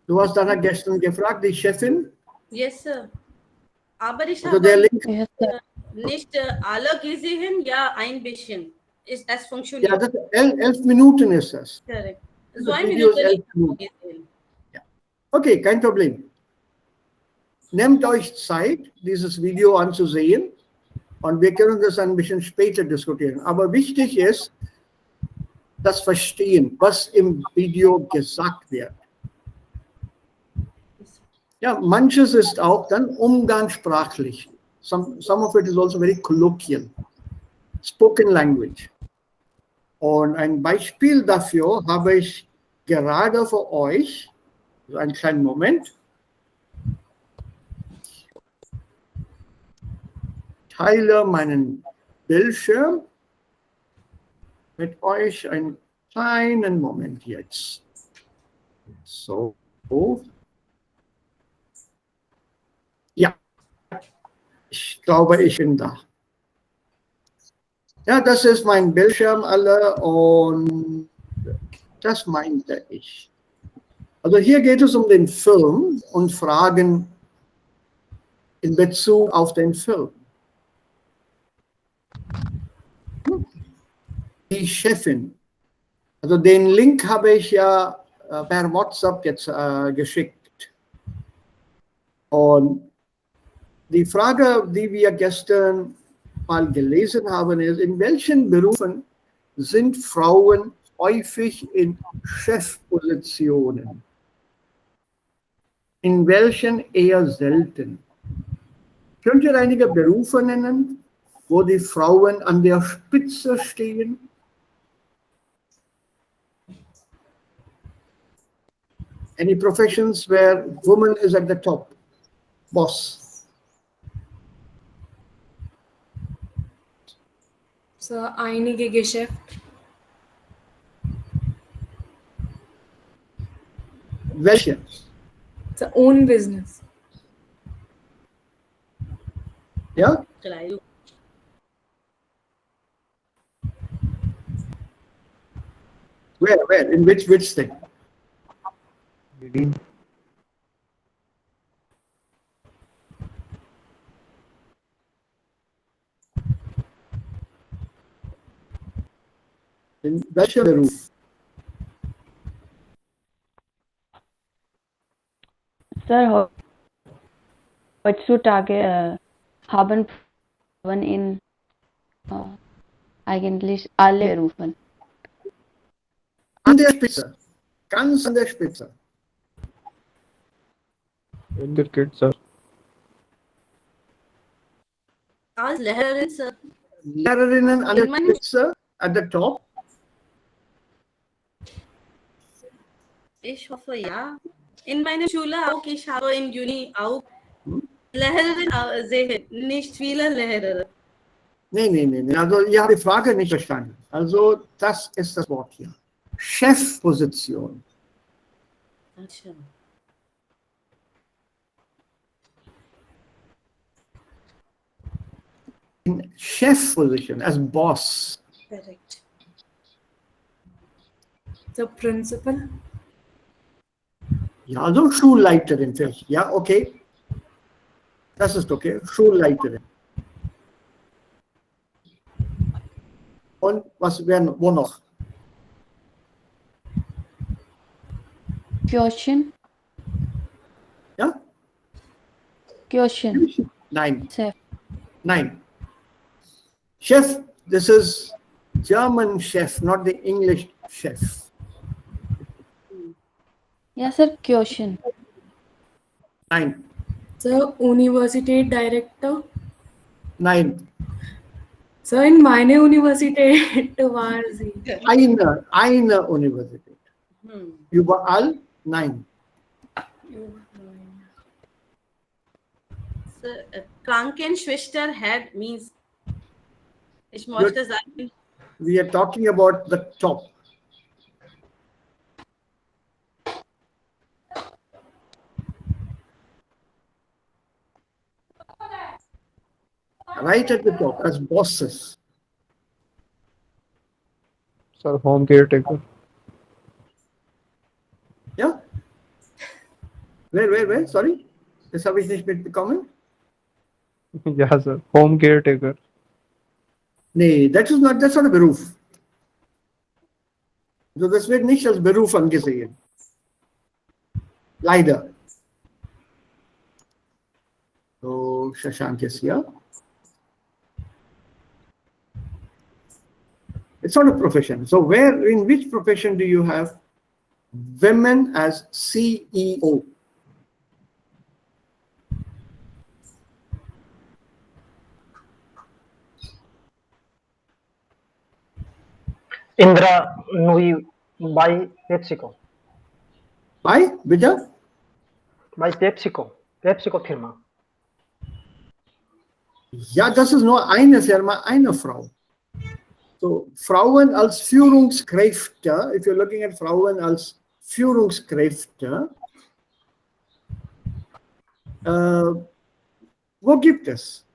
Du hast danach gestern gefragt, die Chefin? Yes, sir. Aber ich Also der habe Link, nicht alle gesehen, ja, ein bisschen. Es ja, funktioniert. das 11 Minuten ist das. Correct. So Das ein Video ist Minute 11 Minuten. Ja. Okay, kein Problem. Nehmt euch Zeit, dieses Video anzusehen und wir können das ein bisschen später diskutieren. Aber wichtig ist, das Verstehen, was im Video gesagt wird. Ja, manches ist auch dann umgangssprachlich. Some of it is also very colloquial, spoken language. Und ein Beispiel dafür habe ich gerade für euch, so einen kleinen Moment. Ich teile meinen Bildschirm mit euch einen kleinen Moment jetzt. So. Ja, ich glaube, ich bin da. Ja, das ist mein Bildschirm alle und das meinte ich. Also hier geht es um den Film und Fragen in Bezug auf den Film. Die Chefin. Also den Link habe ich ja per WhatsApp jetzt geschickt. Und die Frage, die wir gestern mal gelesen haben, ist, in welchen Berufen sind Frauen häufig in Chefpositionen? In welchen eher selten? Könnt ihr einige Berufe nennen, wo die Frauen an der Spitze stehen? Any professions where woman is at the top? Boss. So, einige Geschäft. Welche? It's a own business. Ja? Where? In which thing? In welcher Beruf? Sir, heutzutage haben Frauen in eigentlich alle Berufen. An der Spitze. Ganz an der Spitze. In the kids, sir. Als Lehrerin, sir. Lehrerinnen an der Spitze, at the top. Ich hoffe, ja. In meiner Schule auch, ich habe in Juni auch Lehrerin sehen, nicht viele Lehrer. Nee. Also ihr habt die Frage nicht verstanden. Also das ist das Wort hier. Chefposition. Achso. In Chefposition, as boss. Correct. The principal. Ja, also Schulleiterin vielleicht. Ja, okay. Das ist okay. Schulleiterin. Und was wären, wo noch? Question? Ja? Question. Nein. Chef. Nein. Chef, this is German chef, not the English chef. Yes, sir. Question. Nein. The university director. Nein. So, in meine Universität war sie. Eine Universität. Überall? Nein. So, Krankenschwester head means, ich möchte sagen, We are talking about the top. Right at the top, as bosses. Sir, home caretaker. Yeah? Where? Sorry? Das habe ich nicht mitbekommen. Yeah, sir. Home caretaker. Nee, that's not a Beruf. Also das wird nicht als Beruf angesehen. Leider. So, Shashank is here. It's not a profession. So in which profession do you have women as CEO? Indra Nui by PepsiCo. By, bitte? By PepsiCo Firma. Ja, das ist nur eine Firma, eine Frau. So, Frauen als Führungskräfte, if you're looking at Frauen als Führungskräfte, wo gibt es?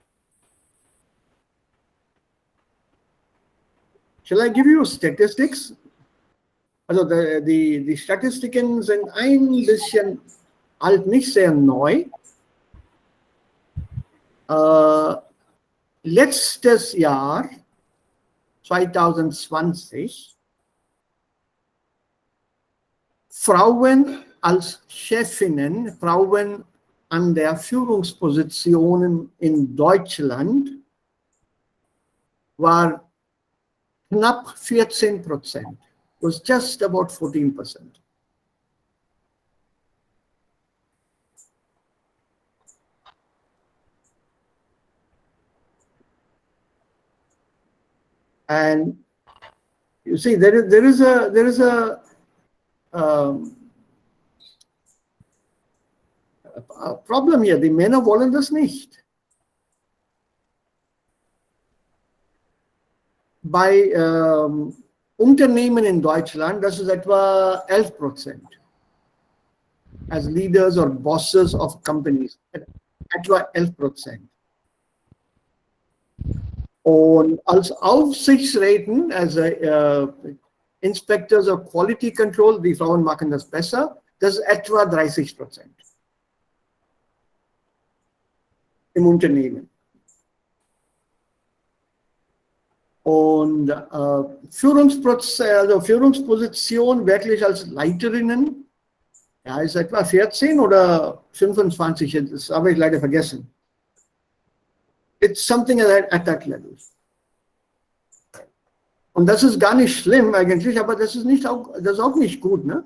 Shall I give you statistics? Also die Statistiken sind ein bisschen alt, nicht sehr neu. Letztes Jahr, 2020, Frauen als Chefinnen, Frauen an der Führungspositionen in Deutschland war knapp 14%. Was just about 14%. And you see, there is a problem hier. Die Männer wollen das nicht. Bei Unternehmen in Deutschland, das ist etwa 11%. As leaders or bosses of companies, etwa 11%. Und als Aufsichtsräten, als Inspectors of Quality Control, die Frauen machen das besser, das ist etwa 30% im Unternehmen. Und Führungsposition wirklich als Leiterinnen, ja, ist etwa 14 oder 25, das habe ich leider vergessen. It's something at that level. Und das ist gar nicht schlimm eigentlich, aber das ist auch nicht gut, ne?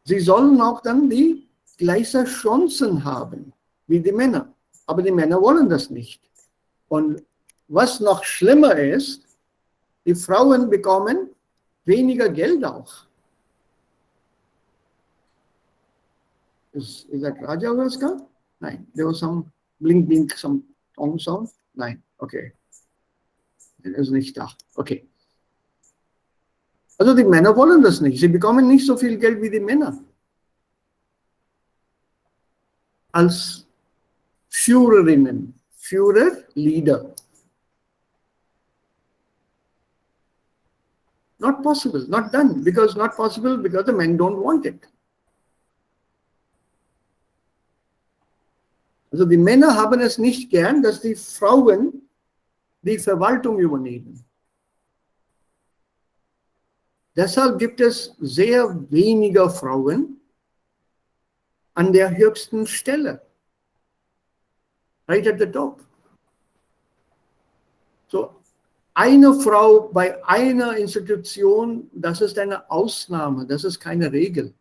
Sie sollen auch dann die gleichen Chancen haben wie die Männer. Aber die Männer wollen das nicht. Und was noch schlimmer ist, die Frauen bekommen weniger Geld auch. Is that Raja Vaska? Nein, there was some blink, blink, some tong sound. Nein, okay. Er ist nicht da. Okay. Also die Männer wollen das nicht. Sie bekommen nicht so viel Geld wie die Männer. Als Führerinnen, Führer, Leader. Not possible, not done. Not possible because the men don't want it. Also die Männer haben es nicht gern, dass die Frauen die Verwaltung übernehmen. Deshalb gibt es sehr wenige Frauen an der höchsten Stelle. Right at the top. So, eine Frau bei einer Institution, das ist eine Ausnahme, das ist keine Regel.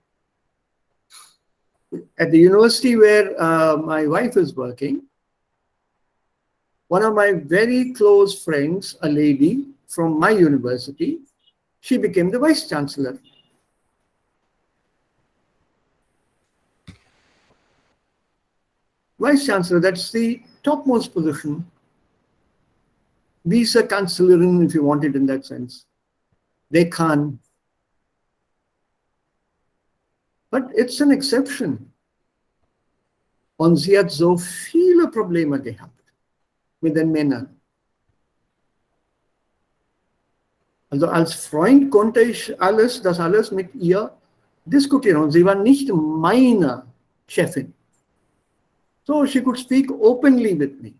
At the university where my wife is working, one of my very close friends, a lady from my university, she became the vice chancellor. Vice chancellor, that's the topmost position. Visa Kanzlerin, if you want it in that sense. They can. But it's an exception. Und sie hat so viele Probleme gehabt mit den Männern. Also als Freund konnte ich das alles mit ihr diskutieren. Und sie war nicht meine Chefin. So she could speak openly with me,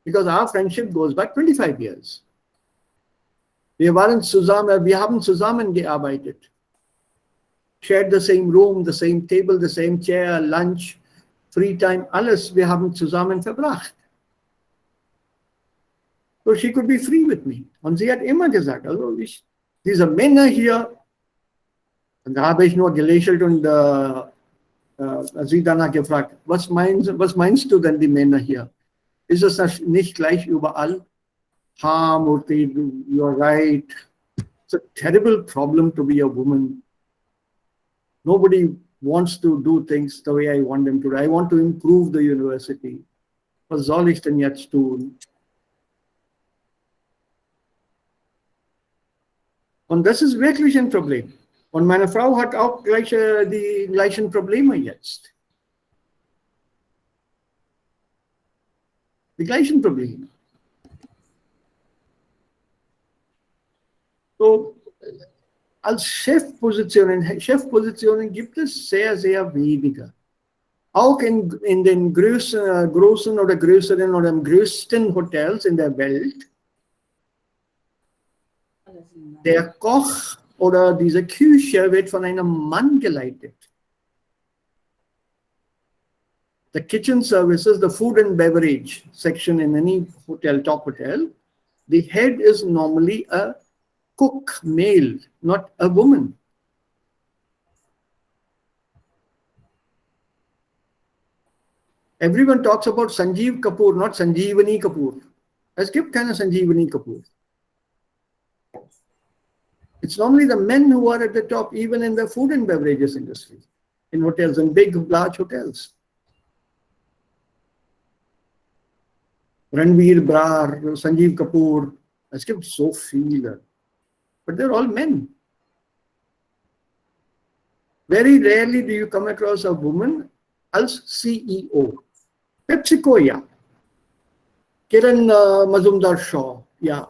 because our friendship goes back 25 years. Wir haben zusammengearbeitet. Shared the same room, the same table, the same chair, lunch, free time, alles, wir haben zusammen verbracht. So she could be free with me. Und sie hat immer gesagt, also diese Männer hier, und da habe ich nur gelächelt und sie danach gefragt, was meinst du denn, die Männer hier? Ist es das nicht gleich überall? Ha, Murthy, you're right. It's a terrible problem to be a woman. Nobody wants to do things the way I want them to. I want to improve the university. Was soll ich denn jetzt tun? Und das ist wirklich ein Problem. Und meine Frau hat auch die gleichen Probleme jetzt. Die gleichen Probleme. So, als Chefpositionen gibt es sehr, sehr wenige. Auch in den großen oder größeren oder im größten Hotels in der Welt. Der Koch oder diese Küche wird von einem Mann geleitet. The kitchen services, the food and beverage section in any hotel, top hotel, the head is normally a cook, male, not a woman. Everyone talks about Sanjeev Kapoor, not Sanjeevani Kapoor. Es gibt keine Sanjeevani Kapoor. It's normally the men who are at the top, even in the food and beverages industry, in hotels, in big, large hotels. Ranveer Brar, Sanjeev Kapoor, es gibt so viele. But they're all men. Very rarely do you come across a woman as CEO. PepsiCo, yeah. Kiran Mazumdar-Shaw, yeah.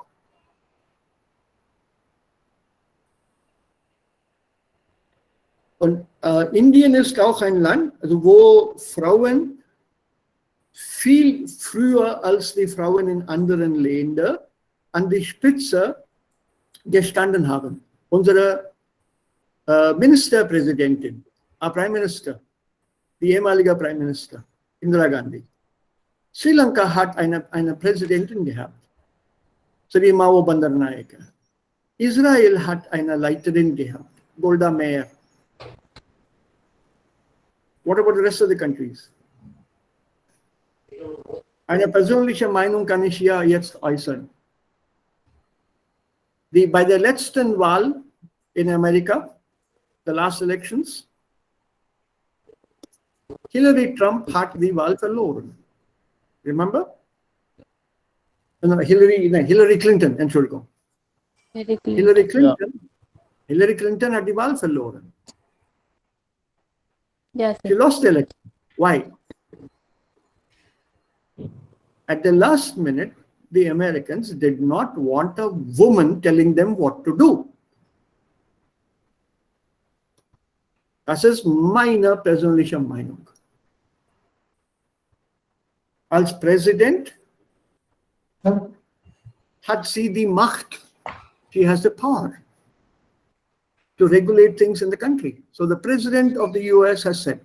Und Indien ist auch ein Land, also wo Frauen viel früher als die Frauen in anderen Ländern an die Spitze gestanden haben. Unsere Ministerpräsidentin, Prime Minister, die ehemalige Prime Minister, Indira Gandhi. Sri Lanka hat eine Präsidentin gehabt, Sri Mao Bandaranaike. Israel hat eine Leiterin gehabt, Golda Meir. What about the rest of the countries? Eine persönliche Meinung kann ich hier jetzt äußern. Bei der letzten Wahl in Amerika, the last elections, Hillary Trump hat die Wahl verloren. Remember? Hillary Clinton, Entschuldigung. Hillary Clinton hat die Wahl verloren. Yes, She lost the election. Why? At the last minute, the Americans did not want a woman telling them what to do. Das ist meine persönliche Meinung. Als Präsident hat sie die Macht. She has the power to regulate things in the country. So the president of the US has said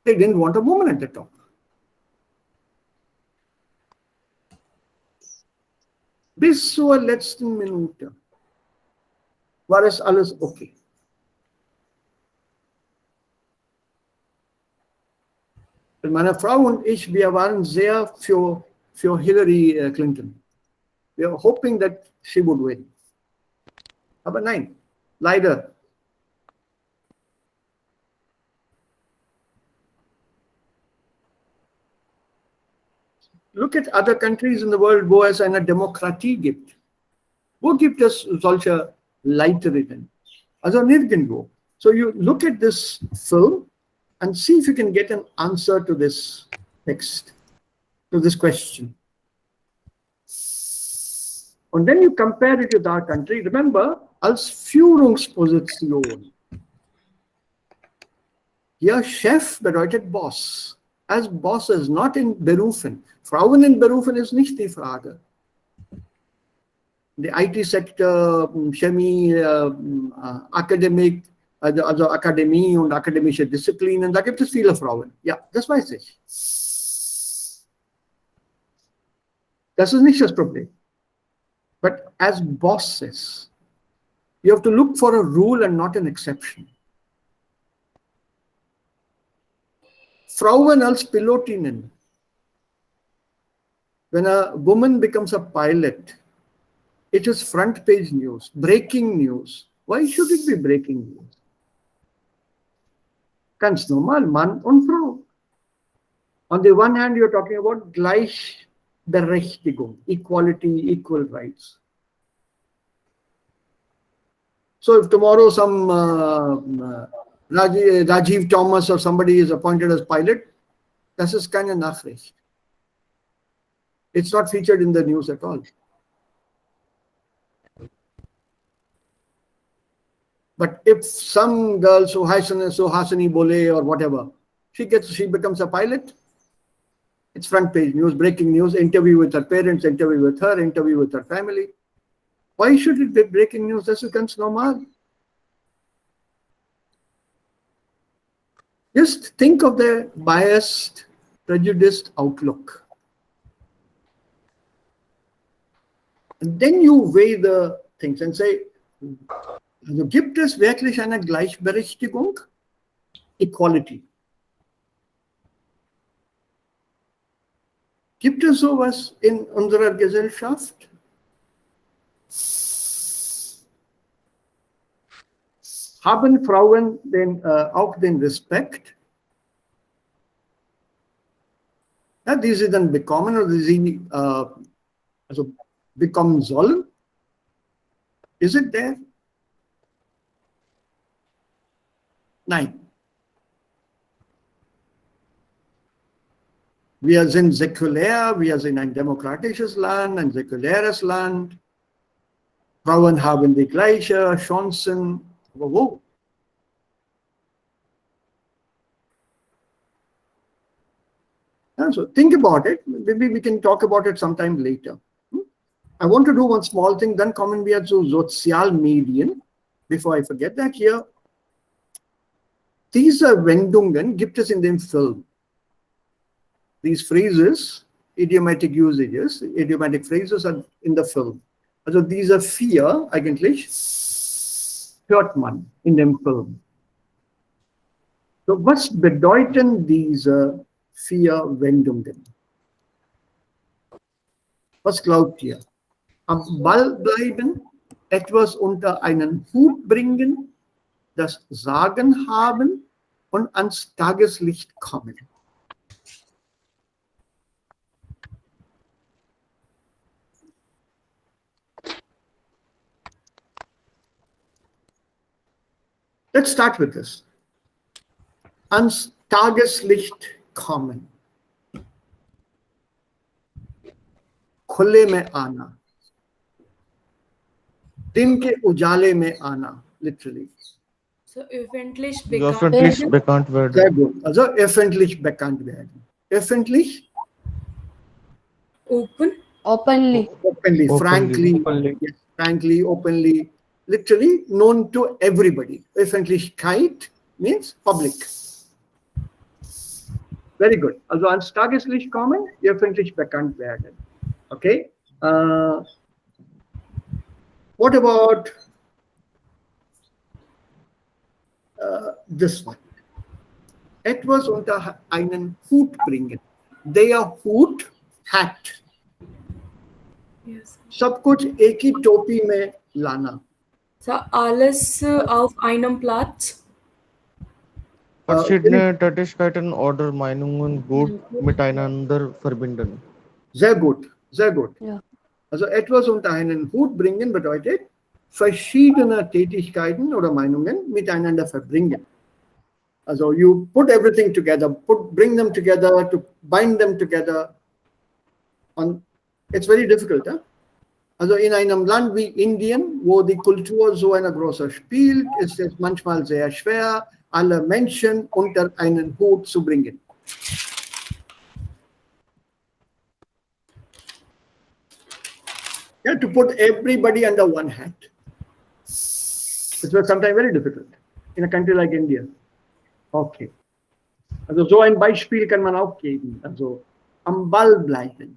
they didn't want a woman at the top. Bis zur letzten Minute war es alles okay. Meine Frau und ich, wir waren sehr für Hillary Clinton. We were hoping that she would win. Aber nein, leider. Look at other countries in the world, wo es eine Demokratie gibt. Wo gibt es solche Leiterinnen? Also nirgendwo. So you look at this film and see if you can get an answer to this text, to this question. Und then you compare it with our country. Remember, als Führungsposition. Hier Chef bedeutet Boss. As bosses, not in Berufen. Frauen in Berufen ist nicht die Frage. Der IT-Sektor, Chemie, Akademik, also Akademie und akademische Disziplinen, da gibt es viele Frauen. Ja, das weiß ich. Das ist nicht das Problem. But as bosses, you have to look for a rule and not an exception. Frauen als Pilotinnen. When a woman becomes a pilot, it is front page news, breaking news. Why should it be breaking news? Ganz normal, Mann und Frau. On the one hand, you're talking about Gleichberechtigung, equality, equal rights. So if tomorrow some Rajiv Thomas or somebody is appointed as pilot, das ist keine Nachricht. It's not featured in the news at all. But if some girl, Suhasini Bole or whatever, she becomes a pilot, it's front page news, breaking news, interview with her parents, interview with her, interview with her family. Why should it be breaking news? Das ist ganz normal. Just think of the biased, prejudiced outlook. And then you weigh the things and say, also gibt es wirklich eine Gleichberechtigung? Equality. Gibt es sowas in unserer Gesellschaft? Haben Frauen auch den Respekt, ja, die sie dann bekommen oder die sie also bekommen sollen? Is it there? Nein. Wir sind säkulär, wir sind ein demokratisches Land, ein säkuläres Land. Frauen haben die gleichen Chancen. Aber wo? So think about it. Maybe we can talk about it sometime later. I want to do one small thing, dann kommen wir zu Sozialmedien. Before I forget that here. Diese Wendungen gibt es in dem Film. These phrases, idiomatic usages, idiomatic phrases are in the film. Also diese 4 eigentlich hört man in dem Film. So, was bedeuten diese 4 Wendungen? Was glaubt ihr? Am Ball bleiben, etwas unter einen Hut bringen, das Sagen haben und ans Tageslicht kommen. Let's start with this. Ans Tageslicht kommen. खुले में आना. दिन के उजाले में आना, literally. So öffentlich Öffentlich bekannt werden. Sehr gut. Also öffentlich bekannt werden. Öffentlich? openly, Openly, frankly, yes, frankly, openly, literally known to everybody. Öffentlichkeit means public. Very good. Also ans Tageslicht kommen, öffentlich bekannt werden. Okay. What about this one? Etwas unter einen Hut bringen. Der Hut, hat. yes. सब कुछ एक ही टोपी में लाना. So alles auf einem Platz. Verschiedene Tätigkeiten oder Meinungen gut miteinander verbinden. Sehr gut, sehr gut. Ja. Also etwas unter einen Hut bringen bedeutet verschiedene Tätigkeiten oder Meinungen miteinander verbringen. Also you put everything together, bring them together, to bind them together. It's very difficult. Huh? Also in einem Land wie Indien, wo die Kultur so eine große spielt, ist es manchmal sehr schwer, alle Menschen unter einen Hut zu bringen. Yeah, to put everybody under one hat. It was sometimes very difficult in a country like India. Okay. Also so ein Beispiel kann man auch geben. Also am Ball bleiben.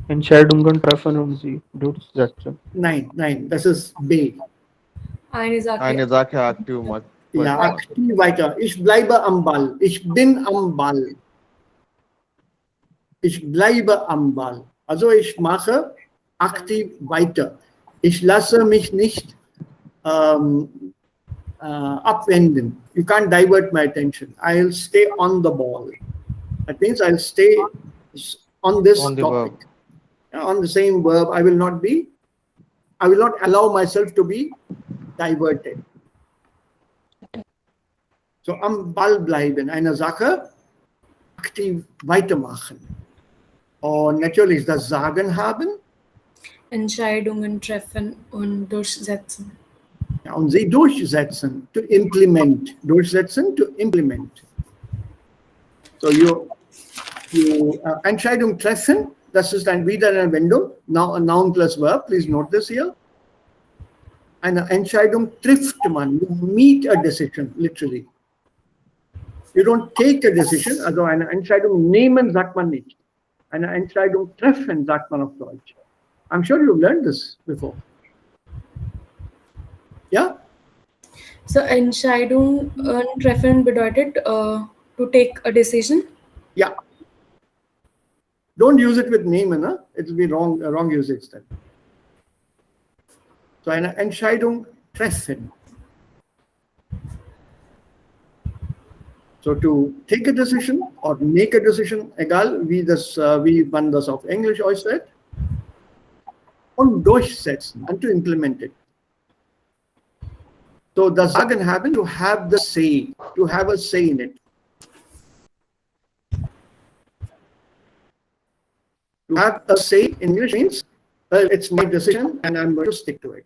Entscheidungen treffen und sie durchsetzen. Nein, das ist B. Eine Sache. Eine Sache aktiv machen. Ja, aktiv weiter. Ich bleibe am Ball. Ich bin am Ball. Ich bleibe am Ball. Also ich mache aktiv weiter. Ich lasse mich nicht abwenden. You can't divert my attention. I'll stay on the ball. That means I'll stay on this On the topic. verb. On the same verb. I will not allow myself to be diverted. So am Ball bleiben, eine Sache aktiv weitermachen. Und natürlich das Sagen haben. Entscheidungen treffen und durchsetzen. Ja, und sie durchsetzen, to implement. Durchsetzen, to implement. So Entscheidung treffen, das ist wieder eine Wendung. Now a noun plus verb, please note this here. Eine Entscheidung trifft man. You meet a decision, literally. You don't take a decision, also eine Entscheidung nehmen sagt man nicht. Eine Entscheidung treffen sagt man auf Deutsch. I'm sure you've learned this before. Yeah? So Entscheidung treffen bedeutet to take a decision. Yeah. Don't use it with nehmen, huh? It will be wrong usage then. So eine Entscheidung treffen. So to take a decision or make a decision, egal wie man das auf Englisch äußert, und durchsetzen, and to implement it. So das Sagen haben, to have the say, to have a say in it. To have a say in English means, well, it's my decision and I'm going to stick to it.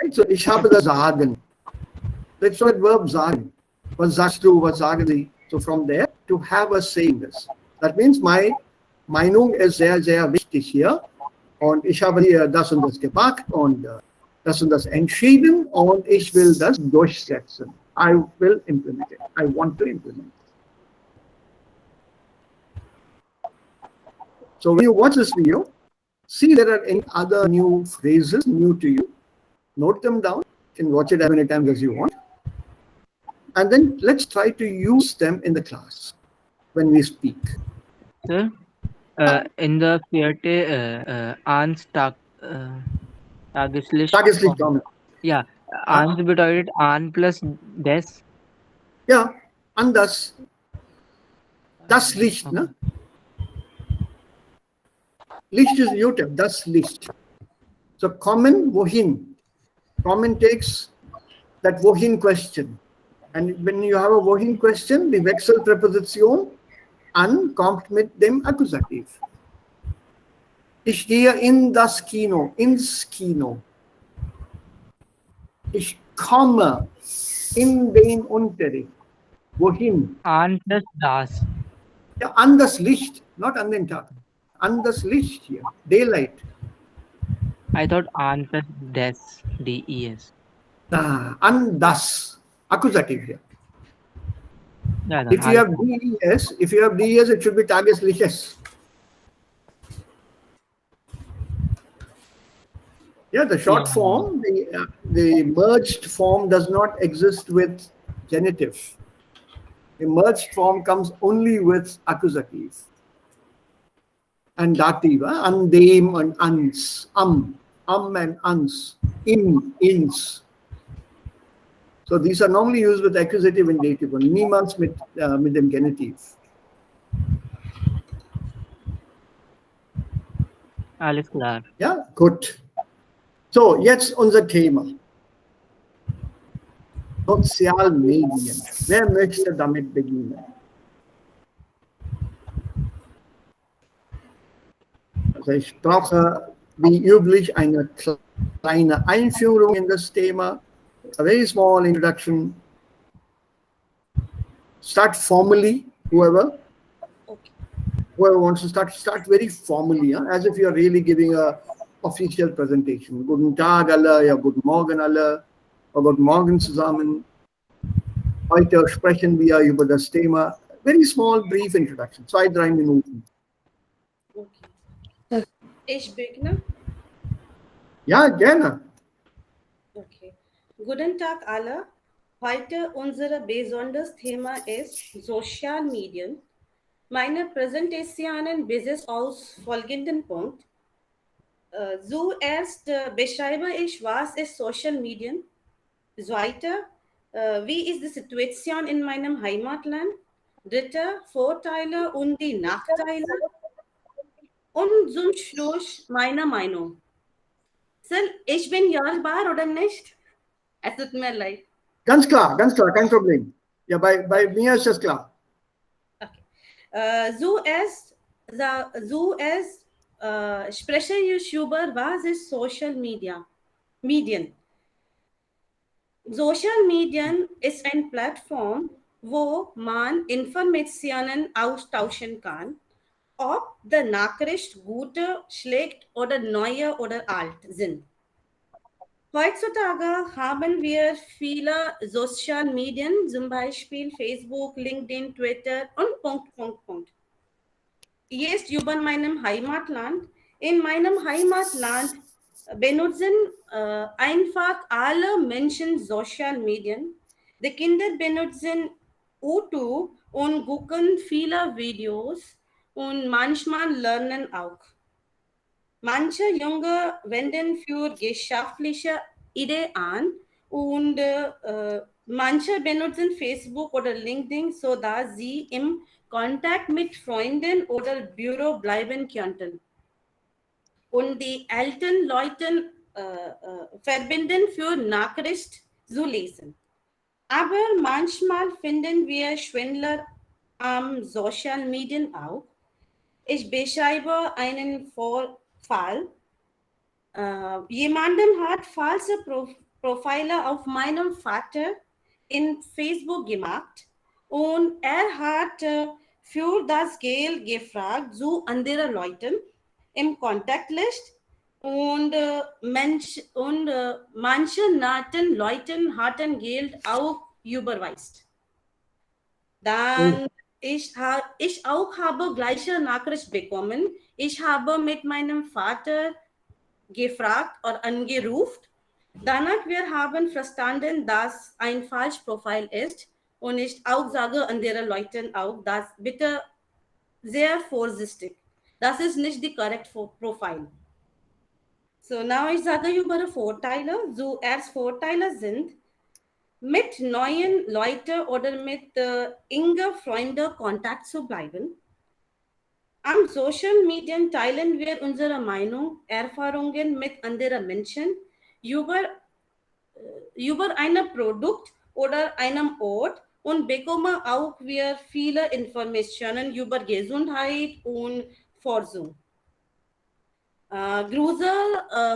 Right? So ich habe das Sagen. Let's start verb sagen. Was sagst du, was sagen sie? So from there, to have a say in this. That means my Meinung ist sehr, sehr wichtig hier. Und ich habe hier das und das gepackt und das und das entschieden und ich will das durchsetzen. I will implement it. I want to implement it. So when you watch this video, see there are any other new phrases new to you. Note them down. You can watch it as many times as you want. And then let's try to use them in the class when we speak. Sir, in the vierte ans Tageslicht. Tageslicht kommen. Ja, ans bedeutet an plus des. Ja, anders. Das Licht, ne? Licht is neuter, das Licht. So kommen, wohin? Kommen takes that wohin question. And when you have a wohin question, die Wechselpräposition an kommt mit dem Akkusativ. Ich gehe in das Kino, ins Kino. Ich komme in den Unterricht. Wohin? An plus das. Ja, an das Licht, not an den Tag. An das Licht hier, daylight. I thought an plus des, des. An das, Akkusativ here. Yeah, If you have des, it should be Tagesliches. Yeah, the short form, the merged form does not exist with genitive. The merged form comes only with accusative. And dative, an, dem and ans, and ans, ins. So these are normally used with accusative and dative, and niemals mit dem Genitiv. Alles klar. Ja, gut. So, jetzt unser Thema. Sozialmedien. Wer möchte damit beginnen? Also ich brauche wie üblich eine kleine Einführung in das Thema, a very small introduction. Start formally, whoever wants to start very formally, as if you are really giving a official presentation. Guten Tag alle, ja, guten Morgen alle, guten Morgen zusammen. Heute sprechen wir über das Thema. Very small, brief introduction, 2-3 Minuten. Okay. Ich beginne. Ja, gerne. Okay. Guten Tag alle. Heute unser besonderes Thema ist Social Medien. Meine Präsentation basiert aus folgenden Punkt. Zuerst beschreibe ich, was ist Social Medien. Zweiter, wie ist die Situation in meinem Heimatland? Dritter, Vorteile und die Nachteile. Und zum Schluss meine Meinung. Sir, ich bin hörbar oder nicht? Es tut mir leid. Ganz klar, kein Problem. Ja, bei mir ist das klar. Okay. Zuerst spreche ich über, was ist Social Media? Medien. Social Medien ist eine Plattform, wo man Informationen austauschen kann, ob die Nachricht gute, schlecht oder neue oder alt sind. Heutzutage haben wir viele Social Medien, zum Beispiel Facebook, LinkedIn, Twitter und . Jetzt über meinem Heimatland. In meinem Heimatland benutzen einfach alle Menschen Social Medien. Die Kinder benutzen YouTube und gucken viele Videos und manchmal lernen auch. Manche Junge wenden für geschäftliche Ideen an und manche benutzen Facebook oder LinkedIn, sodass sie im Kontakt mit Freunden oder Büro bleiben könnten. Und die älteren Leute verbinden für Nachricht zu lesen. Aber manchmal finden wir Schwindler am Social Medien auch. Ich beschreibe einen Fall. Jemandem hat falsche Profile auf meinem Vater in Facebook gemacht und er hat für das Geld gefragt zu anderen Leuten im Kontaktlist und manche nahen Leuten hatten Geld auch überweist. Dann ich auch habe gleiche Nachricht bekommen. Ich habe mit meinem Vater gefragt oder angerufen. Danach wir haben verstanden, dass ein Falschprofil ist und ich auch sage anderen Leuten auch, dass bitte sehr vorsichtig. Das ist nicht die korrekte Profil. So, now ich sage über die Vorteile. Zuerst Vorteile sind, mit neuen Leuten oder mit engen Freunden Kontakt zu bleiben. Am Social Media teilen wir unsere Meinung, Erfahrungen mit anderen Menschen über ein Produkt oder einem Ort und bekommen auch wir viele Informationen über Gesundheit und Forschung. Große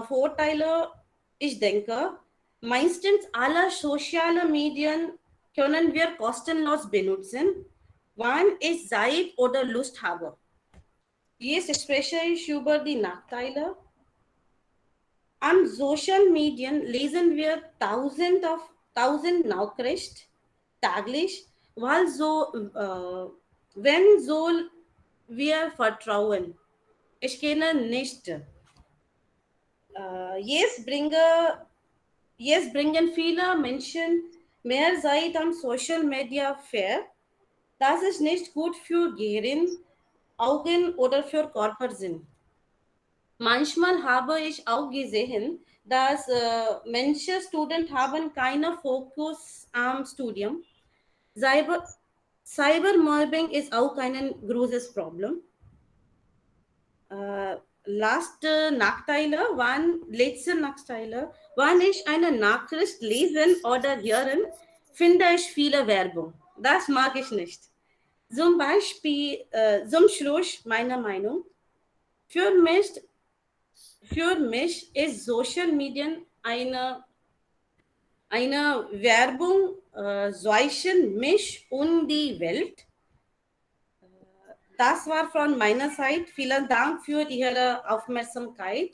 Vorteile, ich denke, meistens alle sozialen Medien können wir kostenlos benutzen, wann ich Zeit oder Lust habe. Jetzt spreche ich über die Nachteile. An Social Medien lesen wir tausend Nachrichten täglich, weil wenn soll wir vertrauen? Ich kenne nicht. Jetzt bringen viele Menschen mehr Zeit am Social Media fair. Das ist nicht gut für Gehirn, Augen oder für Körpersinn. Manchmal habe ich auch gesehen, dass manche Studenten haben keinen Fokus am Studium. Cybermobbing ist auch ein großes Problem. Letzte Nachteile, wann ich eine Nachricht lesen oder hören, finde ich viele Werbung. Das mag ich nicht. Zum Beispiel, zum Schluss meiner Meinung, für mich ist Social Media eine Werbung zwischen mich und die Welt. Das war von meiner Seite. Vielen Dank für Ihre Aufmerksamkeit.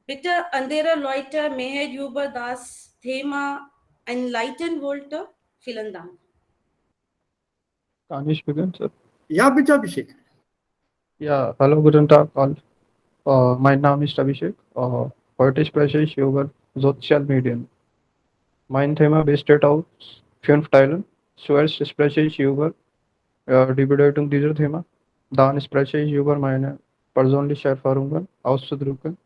Bitte andere Leute mehr über das Thema enlighten wollte. Vielen Dank. Can ich begin, sir? Ja, bitte, Abhishek. Ja, hallo, guten Tag all. Mein Name ist Abhishek. Heute spreche ich über Sozialmedien. Mein Thema besteht aus 5 Teilen. Zuerst spreche ich über die Bedeutung dieser Thema. Dann spreche ich über meine persönlichen Erfahrungen auszudrücken.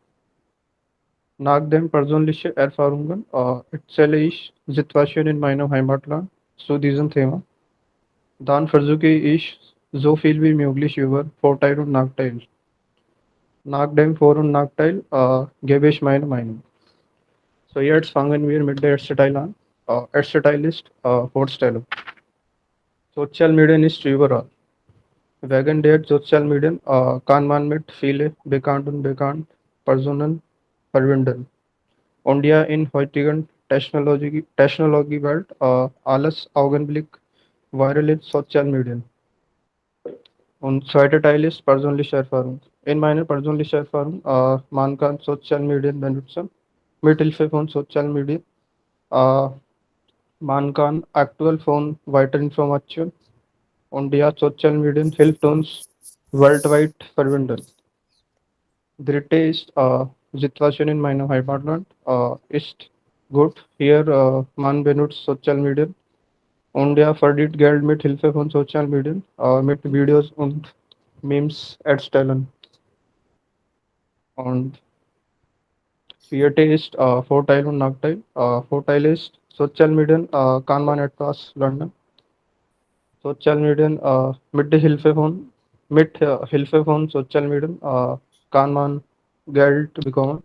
Nach den persönlichen Erfahrungen erzähle ich Situationen in meinem Heimatland zu diesem Thema. Dann versuche ich, so viel wie möglich über Vorteile und Nachteile. Nach dem Vor- und Nachteil gebe ich meine Meinung. So jetzt fangen wir mit der ersten Teil an. Erster Teil ist Vorstellung. Social Media ist überall. Wegen der Sozialmedien kann man mit vielen bekannt und bekannt Personen verbinden. Und ja, in heutigen Technologiewelt alles Augenblick viral in Social Medien. Und zweiter Teil ist persönliche Erfahrung. In meiner persönlichen Erfahrung, man kann Social Medien benutzen. Mit Hilfe von Social Media, äh, man kann aktuell von weiter Informationen und ja, Social Medien hilft uns weltweit verbinden. Dritte ist Situation in meinem Heimatland ist gut. Hier man benutzt Social Media und ja, verdient Geld mit Hilfe von Social Media mit Videos und Memes erstellen. Und vierte ist Vorteil und Nachteil. Vorteil ist Social Media kann man etwas lernen. Social Media mit Hilfe von Social Media kann man Geld bekommen.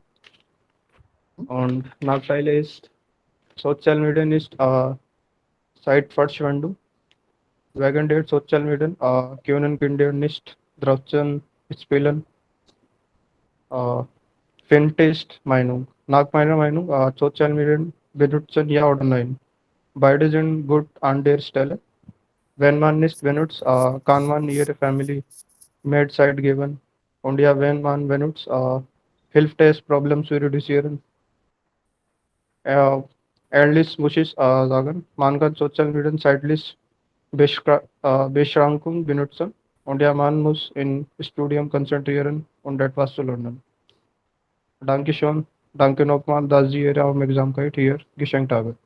Und Nachteil ist Social Media ist Zeitverschwendung. Wegen der Social Media können Kinder nicht draußen spielen. Fünfte ist Meinung. Nach meiner Meinung, Social Media benutzen ja oder nein. Beide sind gut an der Stelle. Wenn man nicht benutzt, kann man ihre Family mehr Zeit geben. Und ja, wenn man benutzt, hilft es, Problemen zu reduzieren. Ähnlich muss ich sagen, man kann Social Media zeitlich Beschränkung benutzen. Und ja, man muss im Studium konzentrieren und etwas zu lernen. Dankeschön. Danke nochmal, dass Sie Ihre Aufmerksamkeit hier geschenkt haben.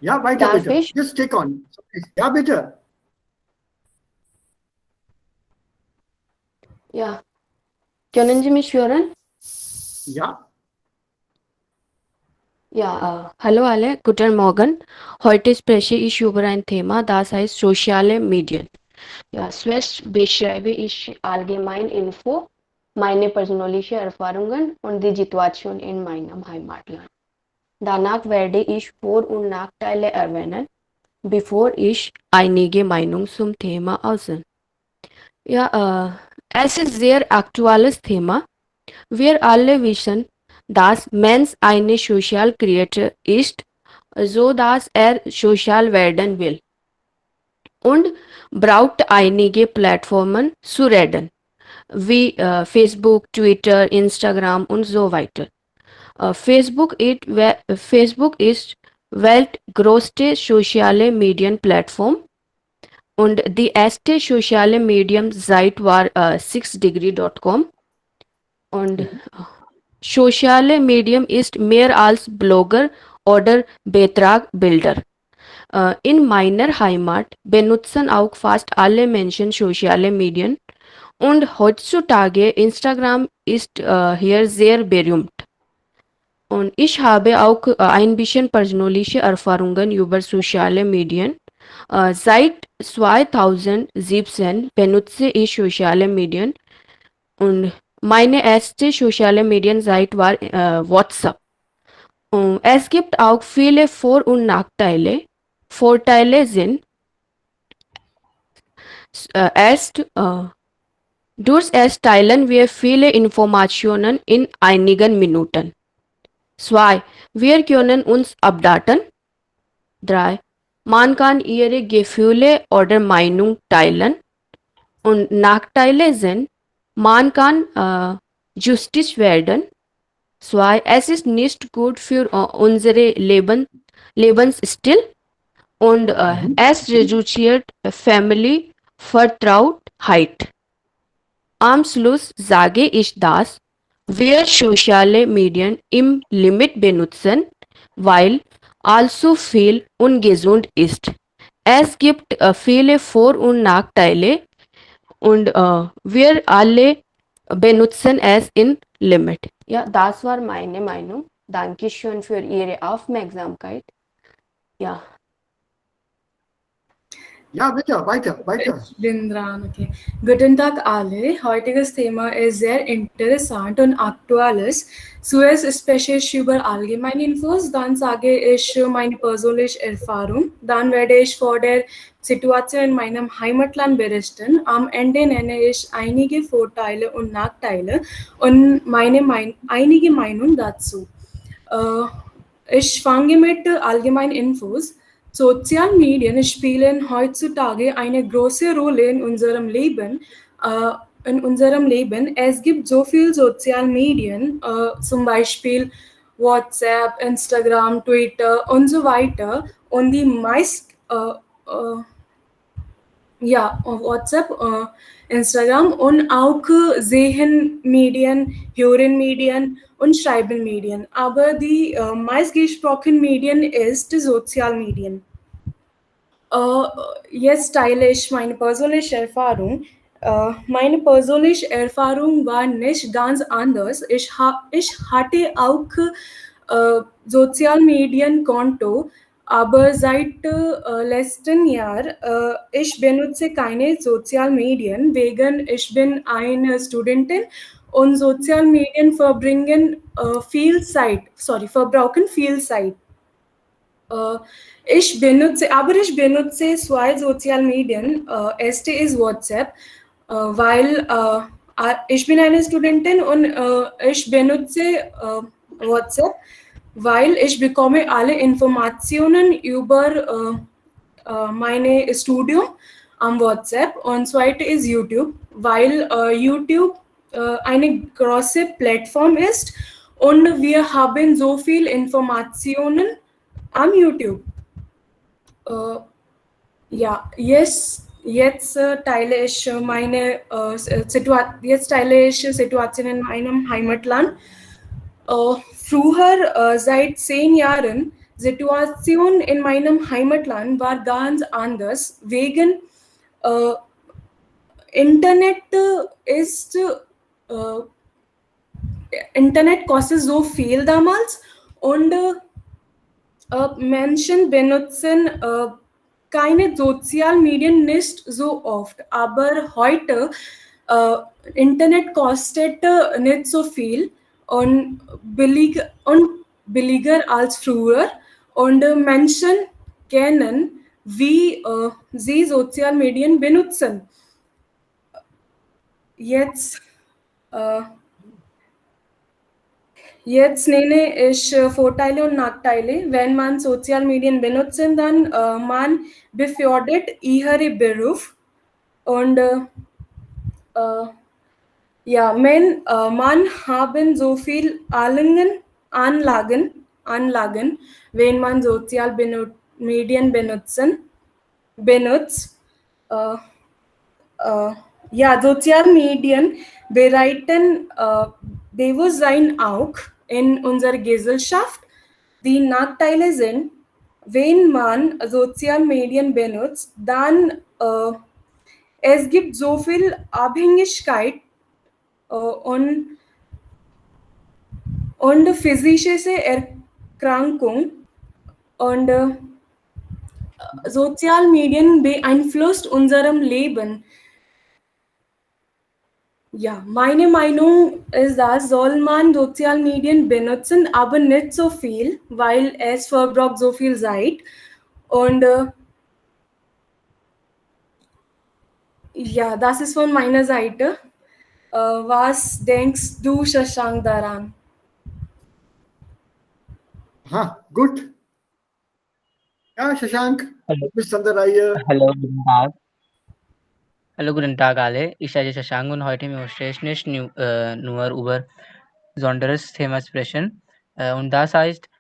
Ja, weiter, Darf bitte. ich? Just take on. Ja, bitte. Ja. Können Sie mich hören? Ja. Ja, hallo alle, guten Morgen. Heute spreche ich über ein Thema, das heißt soziale Medien. Ja, zuerst beschreibe ich allgemein Info, meine persönlichen Erfahrungen und die Situation in meinem Heimatland. Danach werde ich Vor- und Nachteile erwähnen, bevor ich einige Meinungen zum Thema äußere. Ja, es ist sehr aktuelles Thema. Wir alle wissen, dass Mensch eine Social Creator ist, so dass er sozial werden will und braucht einige Plattformen zu reden, wie Facebook, Twitter, Instagram und so weiter. Facebook ist weltgrößte soziale Medienplattform und die erste soziale Medienseite war 6degree.com und soziale Medium ist mehr als Blogger oder Beitragbilder. In meiner Heimat benutzen auch fast alle Menschen soziale Medien und heutzutage Instagram ist hier sehr berühmt. Und ich habe auch ein bisschen persönliche Erfahrungen über soziale Medien. Seit 2017 benutze ich soziale Medien und meine erste soziale Medienseite war WhatsApp. Und es gibt auch viele Vor- und Nachteile. Vorteile sind, Erst durch teilen wir viele Informationen in einigen Minuten. 2. Wir können uns updaten. 3. Man kann ihre Gefühle oder Meinung teilen. Und Nachteile sind, man kann justisch werden. 2. Es ist nicht gut für unsere Lebensstil. Und es reduziert Family Vertrautheit. Am Schluss sage ich, dass wir soziale Medien im Limit benutzen, weil allzu viel ungesund ist. Es gibt viele Vor- und Nachteile und wir alle benutzen es in Limit. Ja, das war meine Meinung. Dankeschön für Ihre Aufmerksamkeit. Ja. Ja, bitte, weiter. Ich bin dran, okay. Guten Tag alle. Heutiges Thema ist sehr interessant und aktuelles. Zuerst spreche ich über allgemeine Infos, dann sage ich meine persönliche Erfahrung, dann werde ich vor der Situation in meinem Heimatland berichten. Am Ende nenne ich einige Vorteile und Nachteile und einige Meinungen dazu. Ich fange mit allgemeinen Infos. Sozialmedien spielen heutzutage eine große Rolle in unserem Leben. Es gibt so viele Sozialmedien, zum Beispiel WhatsApp, Instagram, Twitter und so weiter. Und die WhatsApp, Instagram und auch sehen Medien, hören Medien und schreiben Medien. Aber die meistgesprochenen Medien ist Sozialmedien. Jetzt teile ich meine persönliche Erfahrung. Meine persönliche Erfahrung war nicht ganz anders. Ich hatte auch Sozialmedienkonto, aber seit letztem Jahr ich benutze keine Sozialmedien, wegen ich bin eine Studentin und Sozialmedien verbrauchen viel Zeit. Ich benutze zwei Sozialmedien. Erste ist WhatsApp, weil ich bin eine Studentin und ich benutze WhatsApp, weil ich bekomme alle Informationen über mein Studium am WhatsApp. Und zweite ist YouTube, weil YouTube eine große Plattform ist und wir haben so viel Informationen am YouTube. Jetzt teile ich Situation in meinem Heimatland. Früher, seit 10 Jahren, Situation in meinem Heimatland war ganz anders. Wegen Internet kostet so viel damals und Menschen benutzen keine Sozialmedien nicht so oft, aber heute Internet kostet nicht so viel und billiger als früher und Menschen kennen, wie sie Sozialmedien benutzen. Jetzt nenne ich Vorteile und Nachteile. Wenn man Sozialmedien benutzt, dann man befördert ihren Beruf und man haben so viel Anlagen, wenn man Sozialmedien benutzt. Sozialmedien bereiten Bewusstsein auch in unserer Gesellschaft. Die Nachteile sind, wenn man Sozialmedien benutzt, dann es gibt so viel Abhängigkeit und physische Erkrankung und Sozialmedien beeinflusst unserem Leben. Ja, meine Meinung ist, dass soll man Sozialmedien benutzen, aber nicht so viel, weil es verbraucht so viel Zeit. Und Ja, das ist von meiner Seite. Was denkst du, Shashank, daran? Aha, gut. Ja, Shashank, Hallo, du bist an der Reihe. hallo, guten Tag. Hallo, guten Tag alle. Ich heiße Shashank und heute möchte ich nicht nur über besonderes Thema sprechen. Und das heißt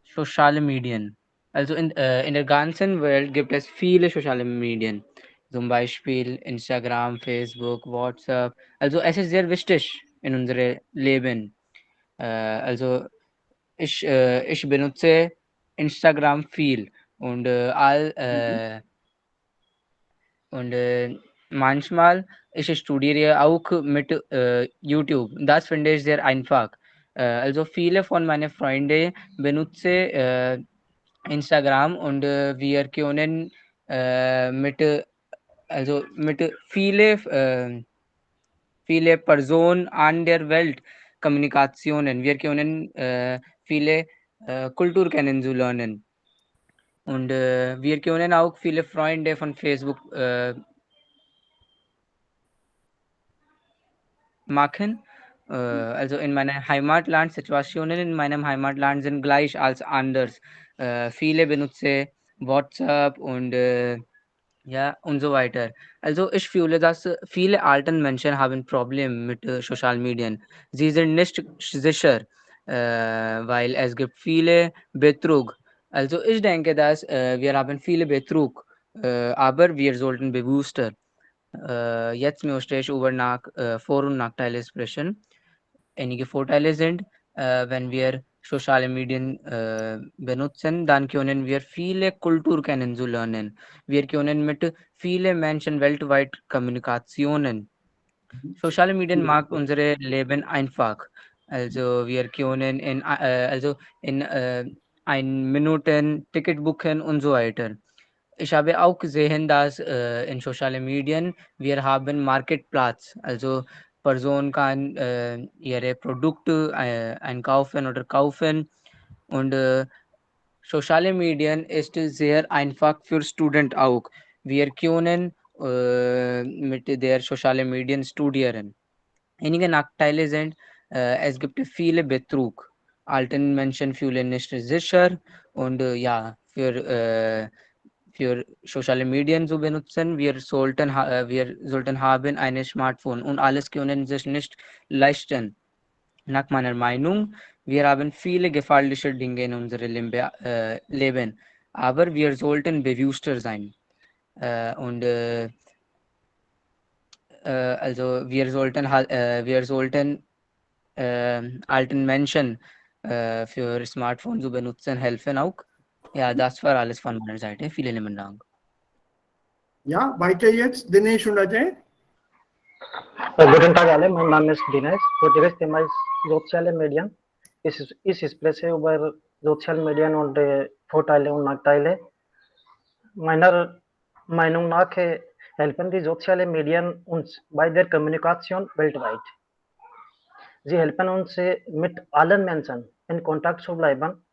soziale Medien. Also in der ganzen Welt gibt es viele soziale Medien. Zum Beispiel Instagram, Facebook, WhatsApp. Also es ist sehr wichtig in unserem Leben. Also ich benutze Instagram viel und und manchmal ich studiere auch mit YouTube. Das finde ich sehr einfach. Also viele von meinen Freunden benutzen Instagram und wir können mit viele Personen an der Welt Kommunikationen. Wir können viele Kultur kennenzulernen. Und wir können auch viele Freunde von Facebook machen. Also in meinem Heimatland, Situationen in meinem Heimatland sind gleich als anders. Viele benutzen WhatsApp und ja und so weiter. Also ich fühle, dass viele alten Menschen haben Probleme mit Social Medien. Sie sind nicht sicher, weil es gibt viele Betrug. Also ich denke, dass wir haben viele Betrug, aber wir sollten bewusster. Jetzt möchte ich über Vor- und Nachteile sprechen. Einige Vorteile sind, wenn wir soziale Medien benutzen, dann können wir viele Kultur kennenzulernen. Wir können mit vielen Menschen weltweit Kommunikationen. Soziale Medien macht unsere Leben einfach. Also wir können in ein Minuten Ticket buchen und so weiter. Ich habe auch gesehen, dass in sozialen Medien wir haben Marktplatz. Also Person kann ihre Produkte einkaufen oder kaufen und soziale Medien ist sehr einfach für Studenten auch. Wir können mit der sozialen Medien studieren. Einige Nachteile sind, es gibt viele Betrug. Alten Menschen fühlen nicht sicher und ja, für soziale Medien zu benutzen, wir sollten haben ein Smartphone und alles können sich nicht leisten. Nach meiner Meinung, wir haben viele gefährliche Dinge in unserem Leben, aber wir sollten bewusster sein. Und also wir sollten alten Menschen für Smartphone zu benutzen helfen auch. Ja, das war alles von meiner Seite. Vielen lieben Dank. Ja, weiter jetzt, Dinesh und Ajay. Guten Tag alle, mein Name ist Dinesh. Heutiges Thema ist soziale Medien. Ich spreche über soziale Medien und Vorteile und Nachteile. Meiner Meinung nach helfen die sozialen Medien uns bei der Kommunikation weltweit. Sie helfen uns mit allen Menschen in Kontakt zu bleiben.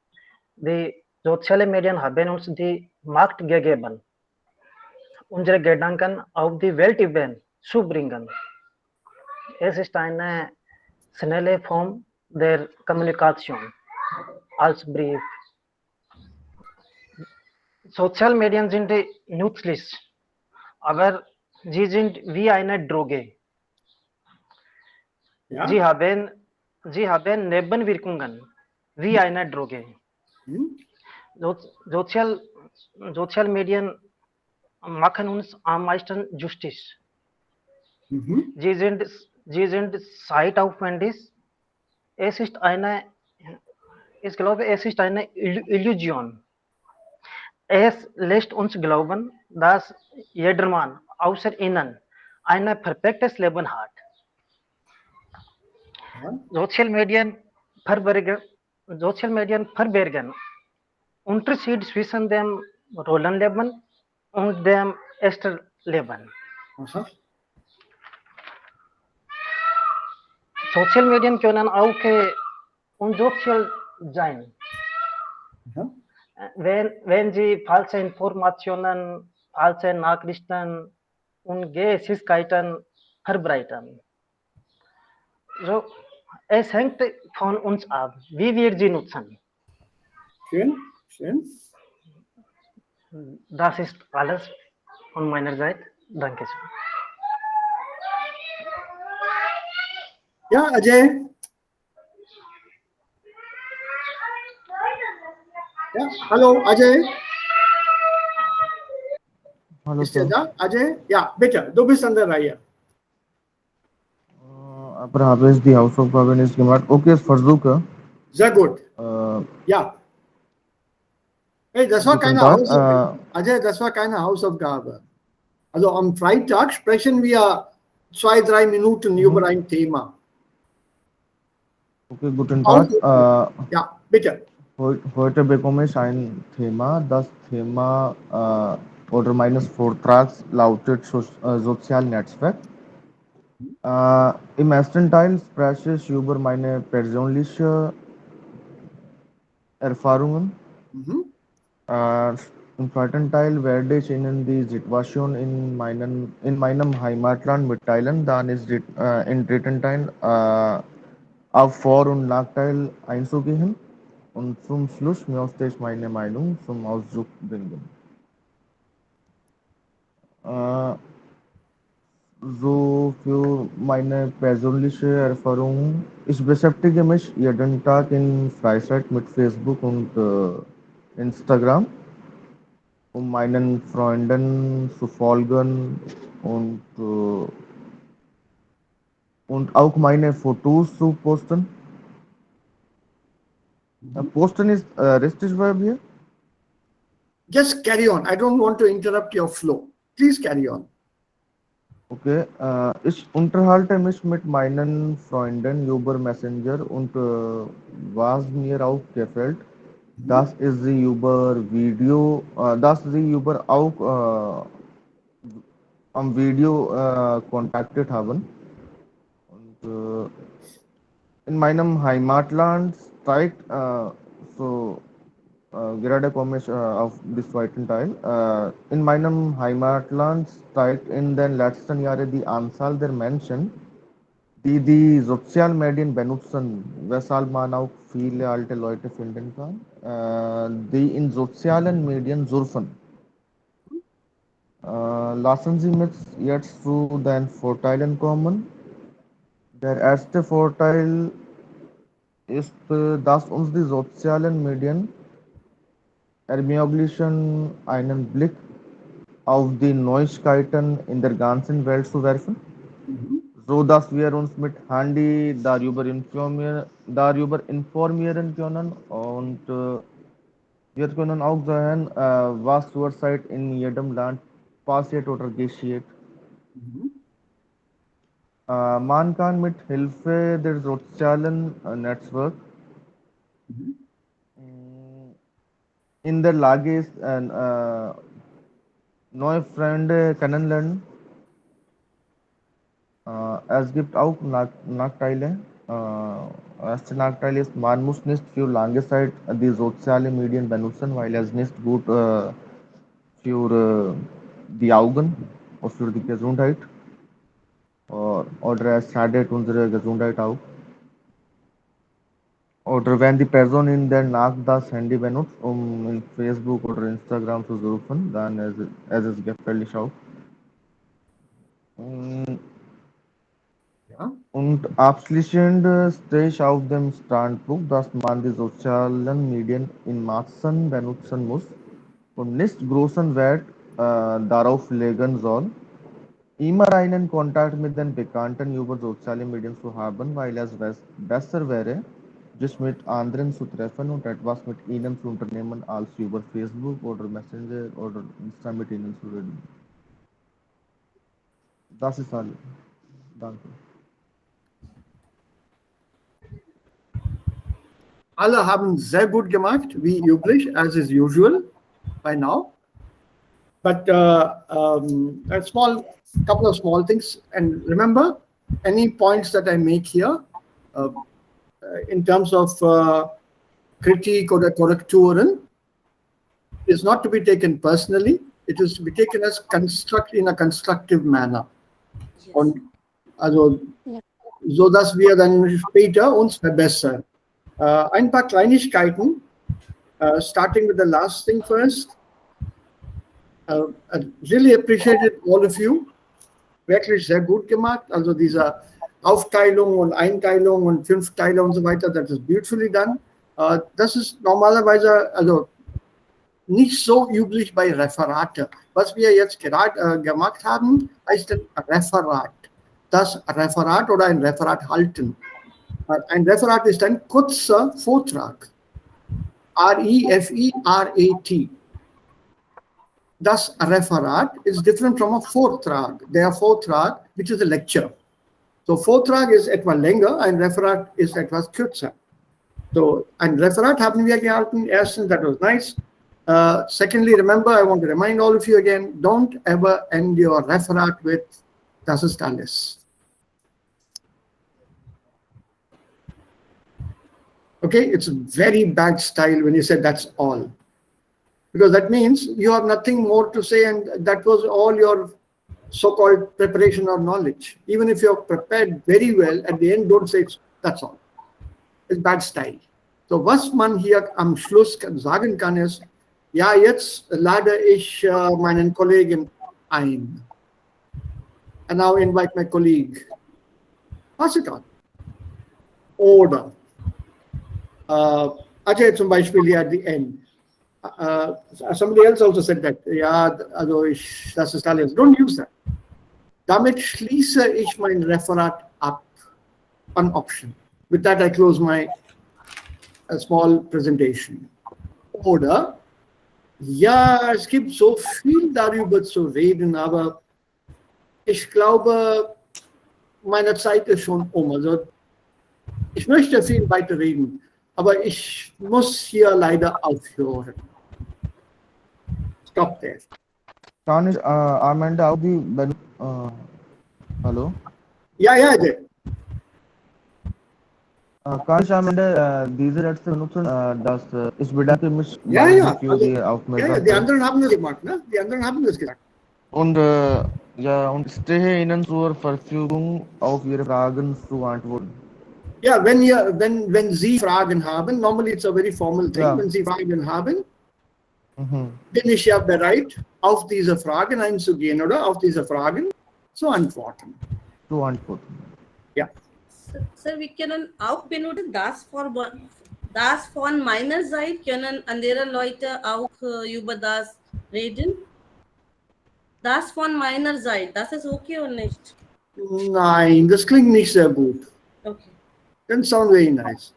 Die sozialen Medien haben uns die Macht gegeben, unsere Gedanken auf die Weltebene zu bringen. Es ist eine schnelle Form der Kommunikation als Brief. Sozialmedien sind nützlich, aber sie sind wie eine Droge. Ja. Sie haben Nebenwirkungen wie eine Droge. Sozialmedien machen uns am meisten Justiz. Sie sind zeitaufwendig. Ich glaube, es ist eine Illusion. Es lässt uns glauben, dass jedermann außer ihnen ein perfektes Leben hat. Sozialmedien verbergen Unterschied zwischen dem Rollenleben und dem echten Leben. Sozialmedien können auch unsozial sein. Wenn sie falsche Informationen, falsche Nachrichten und Geisteskeiten verbreiten. So, es hängt von uns ab, wie wir sie nutzen. Schön, schön. Das ist alles von meiner Seite. Danke schön. Ja, Ajay. Ja, hallo, Ajay. Hallo, Ist der Sir. da? Ajay? Ja, bitte, du bist an der Reihe. Aber habe ich die Hausaufgabe nicht gemacht? Okay, ich versuche. Sehr gut. Äh, Ja. Hey, das war Guten keine Tag. Hausaufgabe. Ajay, das war keine Hausaufgabe. Also am Freitag sprechen wir 2, 3 Minuten über ein Thema. Okay, guten Tag. Ja, bitte. Heute bekomme ich ein Thema. Das Thema oder meines Vortrags lautet Sozialnetzwerk. Im ersten Teil spreche ich über meine persönlichen Erfahrungen. Im zweiten Teil werde ich Ihnen die Situation in meinem Heimatland mitteilen. Dann ist im dritten Teil auf Vor- und Nachteil einzugehen. Und zum Schluss möchte ich meine Meinung zum Ausdruck bringen. So für meine persönliche Erfahrung. Ich beschäftige mich jeden Tag in Freizeit mit Facebook und Instagram, um meinen Freunden zu folgen und auch meine Fotos zu posten. Posten ist richtig Verb hier. Just carry on. I don't want to interrupt your flow. Please carry on. Okay, ich unterhalte mich mit meinen Freunden über Messenger und was mir auch gefällt, dass sie über dass sie über auch am Video kontaktiert haben. Und in meinem Heimatland steigt gerade komme ich auf den zweiten Teil. In meinem Heimatland steigt in den letzten Jahren die Anzahl der Menschen, die Sozialmedien benutzen, weshalb man auch viele alte Leute finden kann, die in sozialen Medien surfen. Lassen Sie mich jetzt zu den Vorteilen kommen. Der erste Vorteil ist, dass uns die sozialen Medien ermöglichen, einen Blick auf die Neuigkeiten in der ganzen Welt zu werfen, so dass wir uns mit Handy darüber informieren können und wir können auch sehen, was zurzeit in jedem Land passiert oder geschieht. Man kann mit Hilfe der sozialen Netzwerk in der Lage ist, neue Freunde kennenlernen. Es gibt auch Nachteile. Erster Nachteil ist, man muss nicht für lange Zeit die sozialen Medien benutzen, weil es nicht gut für die Augen oder für die Gesundheit oder es schadet unsere Gesundheit auch. Oder wenn die Person in der Nacht das Handy benutzt, um in Facebook oder Instagram zu surfen, dann es ist gefährlich auch. Und abschließend stehe ich auf dem Standpunkt, dass man die sozialen Medien in Maßen benutzen muss und nicht großen Wert darauf legen soll, immer einen Kontakt mit den Bekannten über soziale Medien zu haben, weil es besser wäre, sich mit anderen zu treffen und etwas mit ihnen zu unternehmen, als über Facebook oder Messenger oder Insta mit ihnen zu reden. Das ist alles. Danke. Alle haben sehr gut gemacht, wie üblich, as is usual by now. But a couple of small things. And remember, any points that I make here in terms of critique or correcturen is not to be taken personally. it is to be taken as construct in a constructive manner. Yes. Und also, Ja. so dass wir dann später uns verbessern. Ein paar Kleinigkeiten, starting with the last thing first. I really appreciated all of you. Wirklich sehr gut gemacht. Also diese Aufteilung und Einteilung und Fünfteilung und so weiter, das ist beautifully done. Das ist normalerweise also nicht so üblich bei Referate. Was wir jetzt gerade gemacht haben, heißt ein Referat. Das Referat oder ein Referat halten. Ein Referat ist ein kurzer Vortrag. R-E-F-E-R-A-T. Das Referat is different from a Vortrag. Der Vortrag, which is a lecture. So Vortrag ist etwas länger, ein Referat ist etwas kürzer. So ein Referat haben wir gehalten. Erstens, that was nice. Secondly, remember, I want to remind all of you again, don't ever end your referat with das ist alles. Okay, it's a very bad style when you say that's all. Because that means you have nothing more to say and that was all your so-called preparation or knowledge. Even if you're prepared very well, at the end don't say that's all. It's bad style. So was man hier am Schluss sagen kann ist, ja, jetzt lade ich meinen Kollegen ein. And now invite my colleague. Pass it on. Oder Ajay zum Beispiel hier at the end. Somebody else also said that. Ja, also das ist alles. Don't use that. Damit schließe ich mein Referat ab. An option. With that I close my small presentation. Oder, ja, es gibt so viel darüber zu reden, aber ich glaube, meine Zeit ist schon Also ich möchte viel weiter reden, aber ich muss hier leider aufhören. Stop there. Tanish, Amanda, how the hello? Ja, Ajay. Kann ich Amanda diese letzte benutzen, dass ich bedanke mich Ja, bei ja. für Also, die ja, Aufmerksamkeit. die anderen haben das gemacht, ne? Die anderen haben das gesagt. Und ja, und stehe Ihnen zur Verfügung, auf Ihre Fragen zu antworten. Ja, wenn Sie Fragen haben, normally it's a very formal thing, Ja. wenn Sie Fragen haben, bin ich ja bereit, auf diese Fragen einzugehen oder auf diese Fragen zu antworten. Ja. Sir, wir können auch benutzen, das von meiner Seite können andere Leute auch über das reden. Das von meiner Seite, das ist okay oder nicht? Nein, das klingt nicht sehr gut. Okay. Doesn't sound very nice.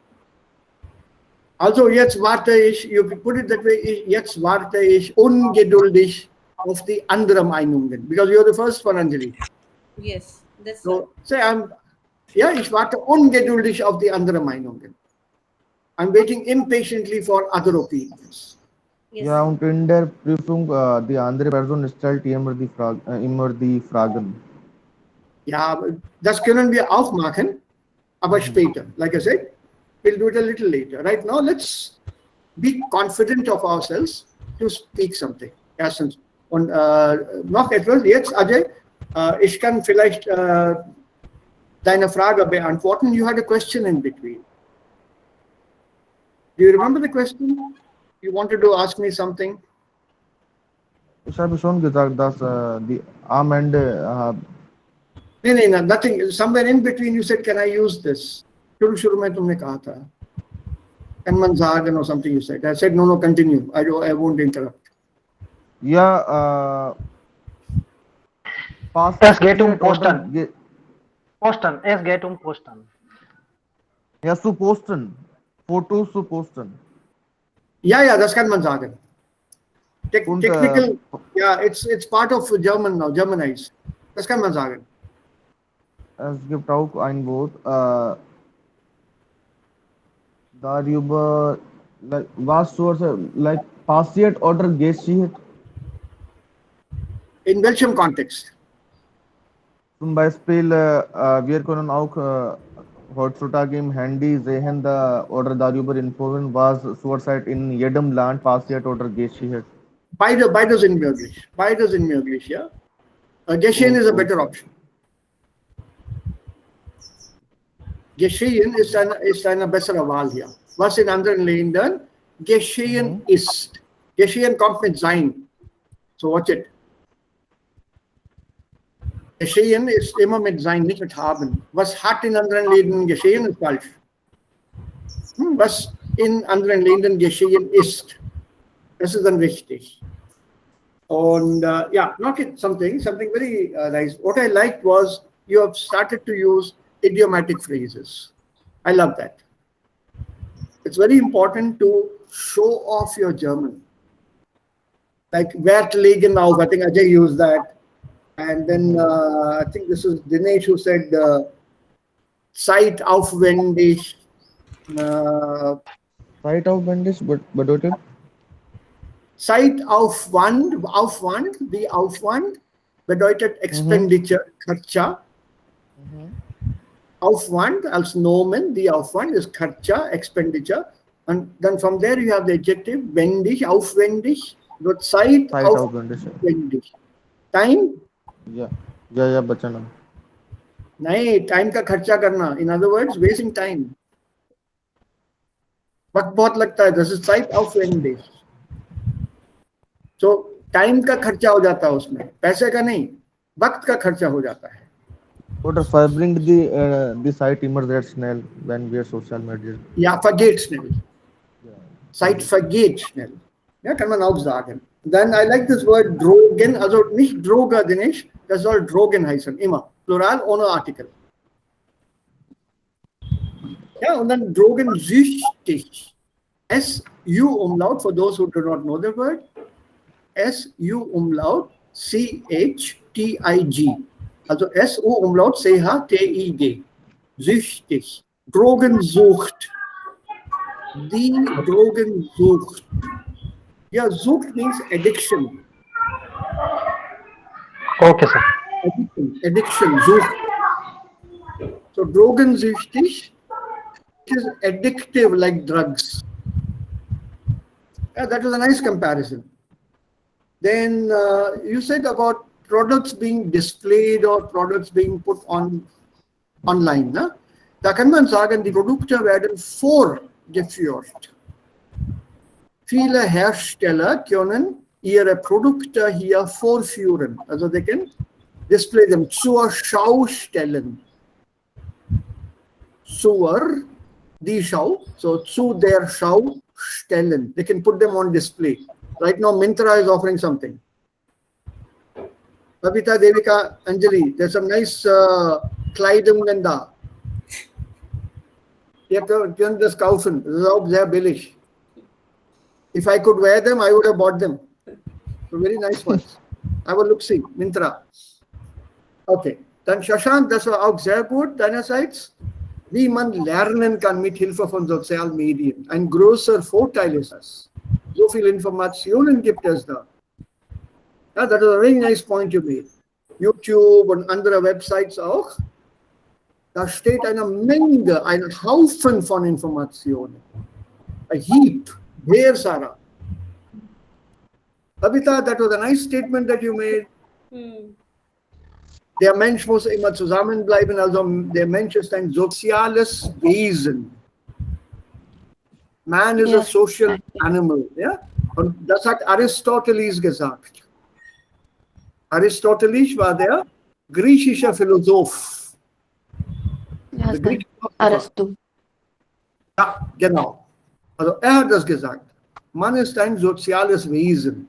Also jetzt warte ich, you put it that way, jetzt warte ich ungeduldig auf die anderen Meinungen. Because you're the first one, Anjali. Yes, that's So, say ich warte ungeduldig auf die anderen Meinungen. I'm waiting impatiently for other opinions. yes. Ja, und in der Prüfung, die andere Person stellt immer die Fragen. Ja, das können wir auch machen, aber später. Like I said, we'll do it a little later. Right now, let's be confident of ourselves to speak something. Erstens. Und noch etwas, jetzt, Ajay, ich kann vielleicht deine Frage beantworten. You had a question in between. Do you remember the question? You wanted to ask me something? Ich habe schon gesagt, dass die am Ende No, nothing. Somewhere in between you said, can I use this? शुरू में तुमने कहा था. Can man sagen or something you said. I said, no, continue. I won't interrupt. Ja, Es geht posten. Posten, es geht posten. Ja, zu posten. Fotos zu posten. Ja, das kann man sagen. Technical, yeah, it's part of German now, Germanized. Das kann man sagen. Es gibt auch ein Wort, darüber, was like passiert oder geschieht. In welchem Kontext? Zum Beispiel, wir können auch heutzutage im Handy sehen oder darüber informieren, was zurzeit in jedem Land passiert oder geschieht. beides in möglich. Beides in möglich, ja. Geschehen is a better option. Geschehen ist eine bessere Wahl hier. Was in anderen Ländern geschehen ist. Geschehen kommt mit sein. So watch it. Geschehen ist immer mit sein, nicht mit haben. Was hat in anderen Ländern geschehen, ist falsch. Was in anderen Ländern geschehen ist, das ist dann richtig. And yeah, not something very nice. What I liked was you have started to use idiomatic phrases. I love that. It's very important to show off your German. Like Wert legen auf, I think Ajay used that. And then I think this is Dinesh who said Zeit aufwendig. Zeit aufwendig, bedeutet? Aufwand, die Aufwand bedeutet Expenditure, Kharcha. Aufwand als Nomen, die Aufwand ist Kharcha, Expenditure. And then from there you have the adjective, wendig, aufwendig, wird Zeit aufwendig. Time? Yeah, बचाना. नहीं, time का खर्चा करना. In other words, wasting time. वक्त बहुत लगता है. This is Zeit aufwendig. So time का खर्चा हो जाता है उसमें, पैसे का नहीं, वक्त का खर्चा हो जाता है. Oder verbringt die Zeit immer sehr schnell, wenn wir social media. Ja, vergeht schnell. Zeit vergeht schnell. Ja, kann man auch sagen. Then I like this word drogen, also nicht Droger, Dinesh, das soll Drogen heißen, immer. Plural ohne Artikel. Ja, und dann drogensüchtig. S-U-Umlaut, for those who do not know the word. S-U-Umlaut, C-H-T-I-G. Also S-U-Umlaut, C-H-T-I-G. Süchtig. Drogensucht. Die Drogensucht. Yeah, Sucht means addiction. Okay, sir. Addiction, Sucht. So drogensüchtig is addictive like drugs. Yeah, that was a nice comparison. Then you said about products being displayed or products being put on online. Ne? Da kann man sagen, die Produkte werden vorgeführt. Viele Hersteller können ihre Produkte hier vorführen. Also they can display them, zur Schau stellen. Zur, die Schau, so zu der Schau stellen. They can put them on display. Right now, Myntra is offering something. Babita, Devika, Anjali, there's some nice Kleidungen da. Ihr könnt das kaufen. Das ist auch sehr billig. If I could wear them, I would have bought them. So very nice ones. I will look, see, Myntra. Okay. Dann Shashank, das war auch sehr gut deinerseits. Wie man lernen kann mit Hilfe von sozialen Medien. Ein großer Vorteil ist das. So viele Informationen gibt es da. Yeah, that is a very nice point you made. YouTube und andere Websites auch. Da steht eine Menge, ein Haufen von Informationen. A heap. There, Sarah. Babita, that was a nice statement that you made. Der Mensch muss immer zusammenbleiben, also der Mensch ist ein soziales Wesen. Man is a social animal. Ja? Und das hat Aristoteles gesagt. Aristoteles war der griechische Philosoph. Ja, Aristo. Ja, genau. Also er hat das gesagt. Man ist ein soziales Wesen.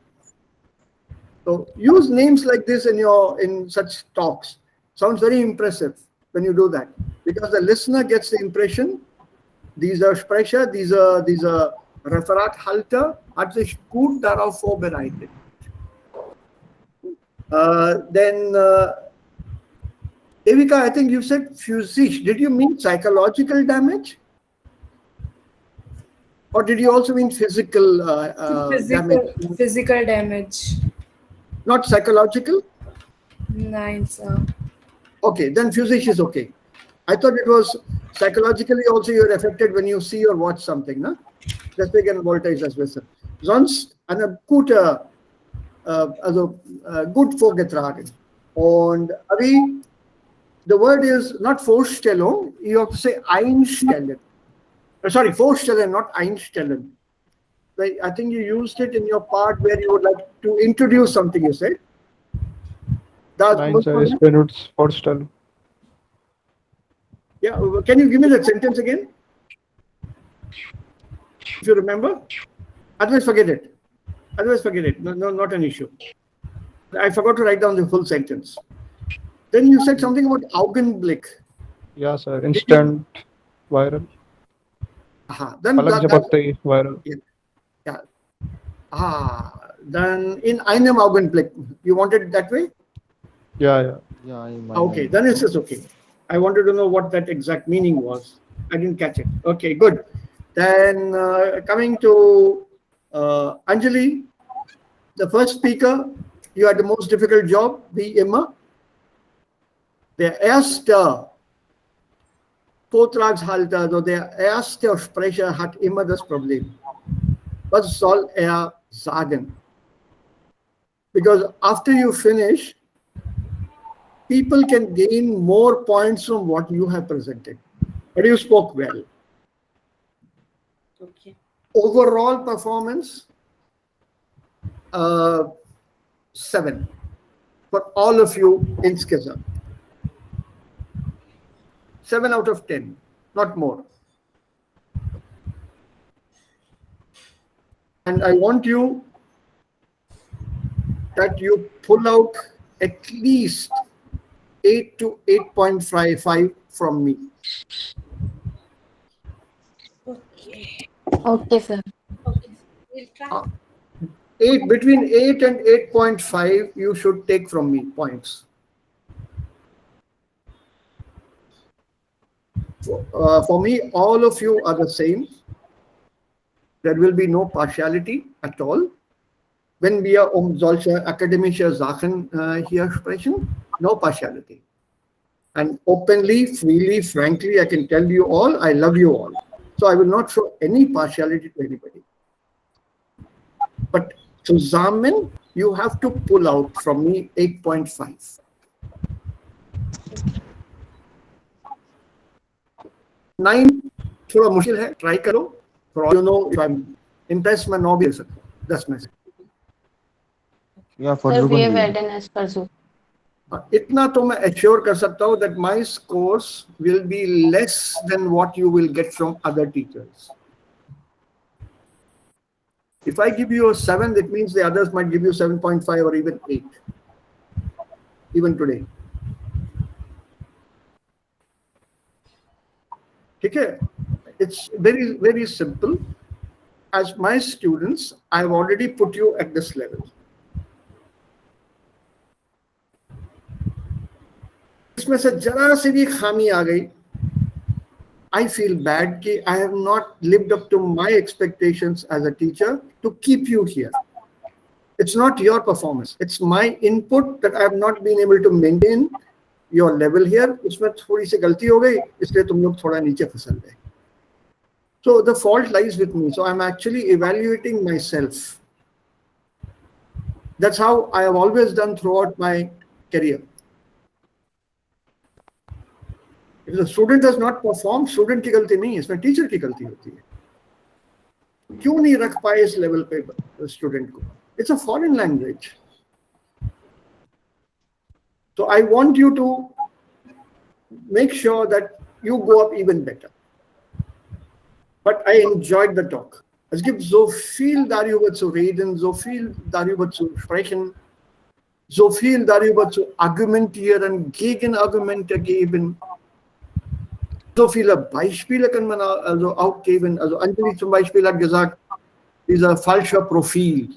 So use names like this in such talks. Sounds very impressive when you do that, because the listener gets the impression, dieser Sprecher, dieser Referathalter hat sich gut darauf vorbereitet. Then Evika, I think you said physisch. Did you mean psychological damage? Or did you also mean physical damage? Physical damage. Not psychological? Nein, sir. Okay, then physisch is okay. I thought it was psychologically also you're affected when you see or watch something. Ne? Deswegen wollte ich das wissen. Sonst eine gute also gut vorgetragen. Und Avi, the word is not Vorstellung, you have to say einstellen. Sorry, Vorstellen, not einstellen. I think you used it in your part where you would like to introduce something, you said. Nein, sir, ich benutze Vorstellung. Yeah, can you give me that sentence again? If you remember. Otherwise, forget it. Otherwise, forget it. No, not an issue. I forgot to write down the full sentence. Then you said something about Augenblick. Yeah, sir, instant viral. Then Palak jhapakte viral. Yeah. Then in einem Augenblick, you want it that way? Yeah. Okay, then it's just okay. I wanted to know what that exact meaning was. I didn't catch it. Okay, good. Then coming to Anjali, the first speaker, you had the most difficult job, wie immer. Der erste Vortragshalter, also der erste Sprecher hat immer das Problem. Was soll er sagen? Because after you finish, people can gain more points from what you have presented. But you spoke well. Okay. Overall performance, 7 for all of you insgesamt. 7 out of 10, not more. And I want you that you pull out at least 8 to 8.55 from me. Okay. Okay, sir. Okay. We'll try. 8, between 8 and 8.5, you should take from me points. For me, all of you are the same. There will be no partiality at all. Wenn wir solche akademische Sachen hier sprechen, no partiality. And openly, freely, frankly, I can tell you all, I love you all. So I will not show any partiality to anybody. But zusammen, you have to pull out from me 8.5. 9 थोड़ा मुश्किल है, try करो. For all you know, if I'm impressed, मैं 9 भी दे सकता हूँ. That's my. Yeah, for Sir, we have Zugun. had an as per Zoom. इतना तो मैं assure कर सकता हूँ that my scores will be less than what you will get from other teachers. If I give you a 7, that means the others might give you 7.5 or even 8. Even today. Okay. It's very, very simple. As my students, I've already put you at this level. इसमें से जरा सी भी खामी आ गई, I feel bad कि I have not lived up to my expectations as a teacher to keep you here. It's not your performance. It's my input that I have not been able to maintain your level here. उसमें थोड़ी सी गलती हो गई, इसलिए तुम लोग थोड़ा नीचे फिसल गए. So the fault lies with me. So I'm actually evaluating myself. That's how I have always done throughout my career. If the student does not perform, student की गलती नहीं है, इसमें टीचर की गलती होती है. क्यों नहीं रख पाए इस लेवल पे स्टूडेंट को? It's a foreign language. So I want you to make sure that you go up even better. But I enjoyed the talk. Es gibt so viel darüber zu reden, so viel darüber zu sprechen, so viel darüber zu argumentieren, Gegenargumente geben. So viele Beispiele kann man also auch geben. Also Anjali zum Beispiel hat gesagt, dieser falsche Profil.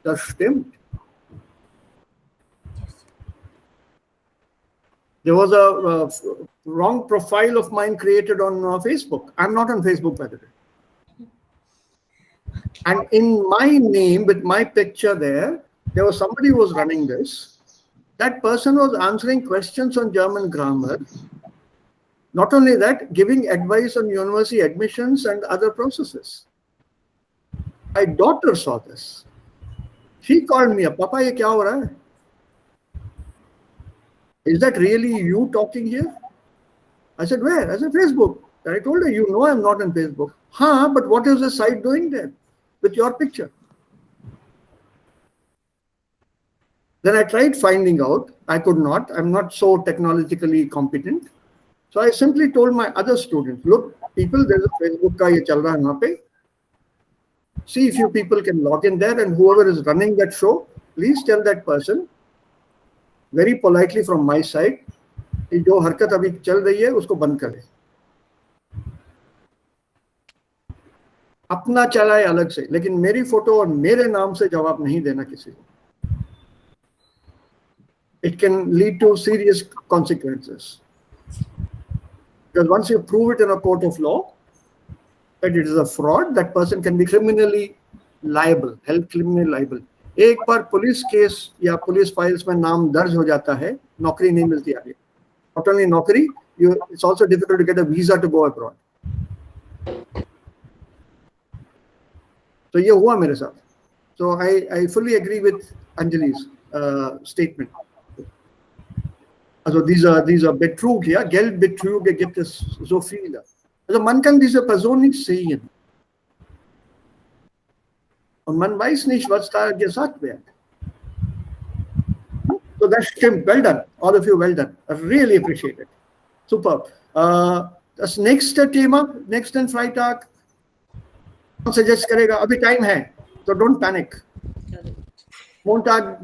Das stimmt. There was a wrong profile of mine created on Facebook. I'm not on Facebook, by the way. And in my name, with my picture there was somebody who was running this. That person was answering questions on German grammar. Not only that, giving advice on university admissions and other processes. My daughter saw this. She called me up, Papa, ये क्या हो रहा है? Is that really you talking here? I said, where? I said, Facebook. And I told her, you know I'm not on Facebook. Huh, but what is the site doing there with your picture? Then I tried finding out. I could not. I'm not so technologically competent. So I simply told my other students, look, people, there's a Facebook ka ye chal raha hai yahan pe. See if you people can log in there, and whoever is running that show, please tell that person very politely from my side कि जो हरकत अभी चल रही है उसको बंद करे. अपना चलाए अलग से, लेकिन मेरी फोटो और मेरे नाम से जवाब नहीं देना किसी को. It can lead to serious consequences. Because once you prove it in a court of law that it is a fraud, that person can be criminally liable, held criminally liable. एक बार पुलिस केस या police files में नाम दर्ज हो जाता है, नौकरी नहीं मिलती आगे. Not only नौकरी, it's also difficult to get a visa to go abroad. तो ये हुआ मेरे साथ. So I fully agree with Anjali's statement. Also dieser Betrug, ja, Geldbeträge gibt es so viele. Also man kann diese Person nicht sehen. Und man weiß nicht, was da gesagt wird. So das stimmt. Well done. All of you, well done. I really appreciate it. Superb. Das nächste Thema, nächsten Freitag, suggest करेगा. अभी time है. So don't panic. Montag,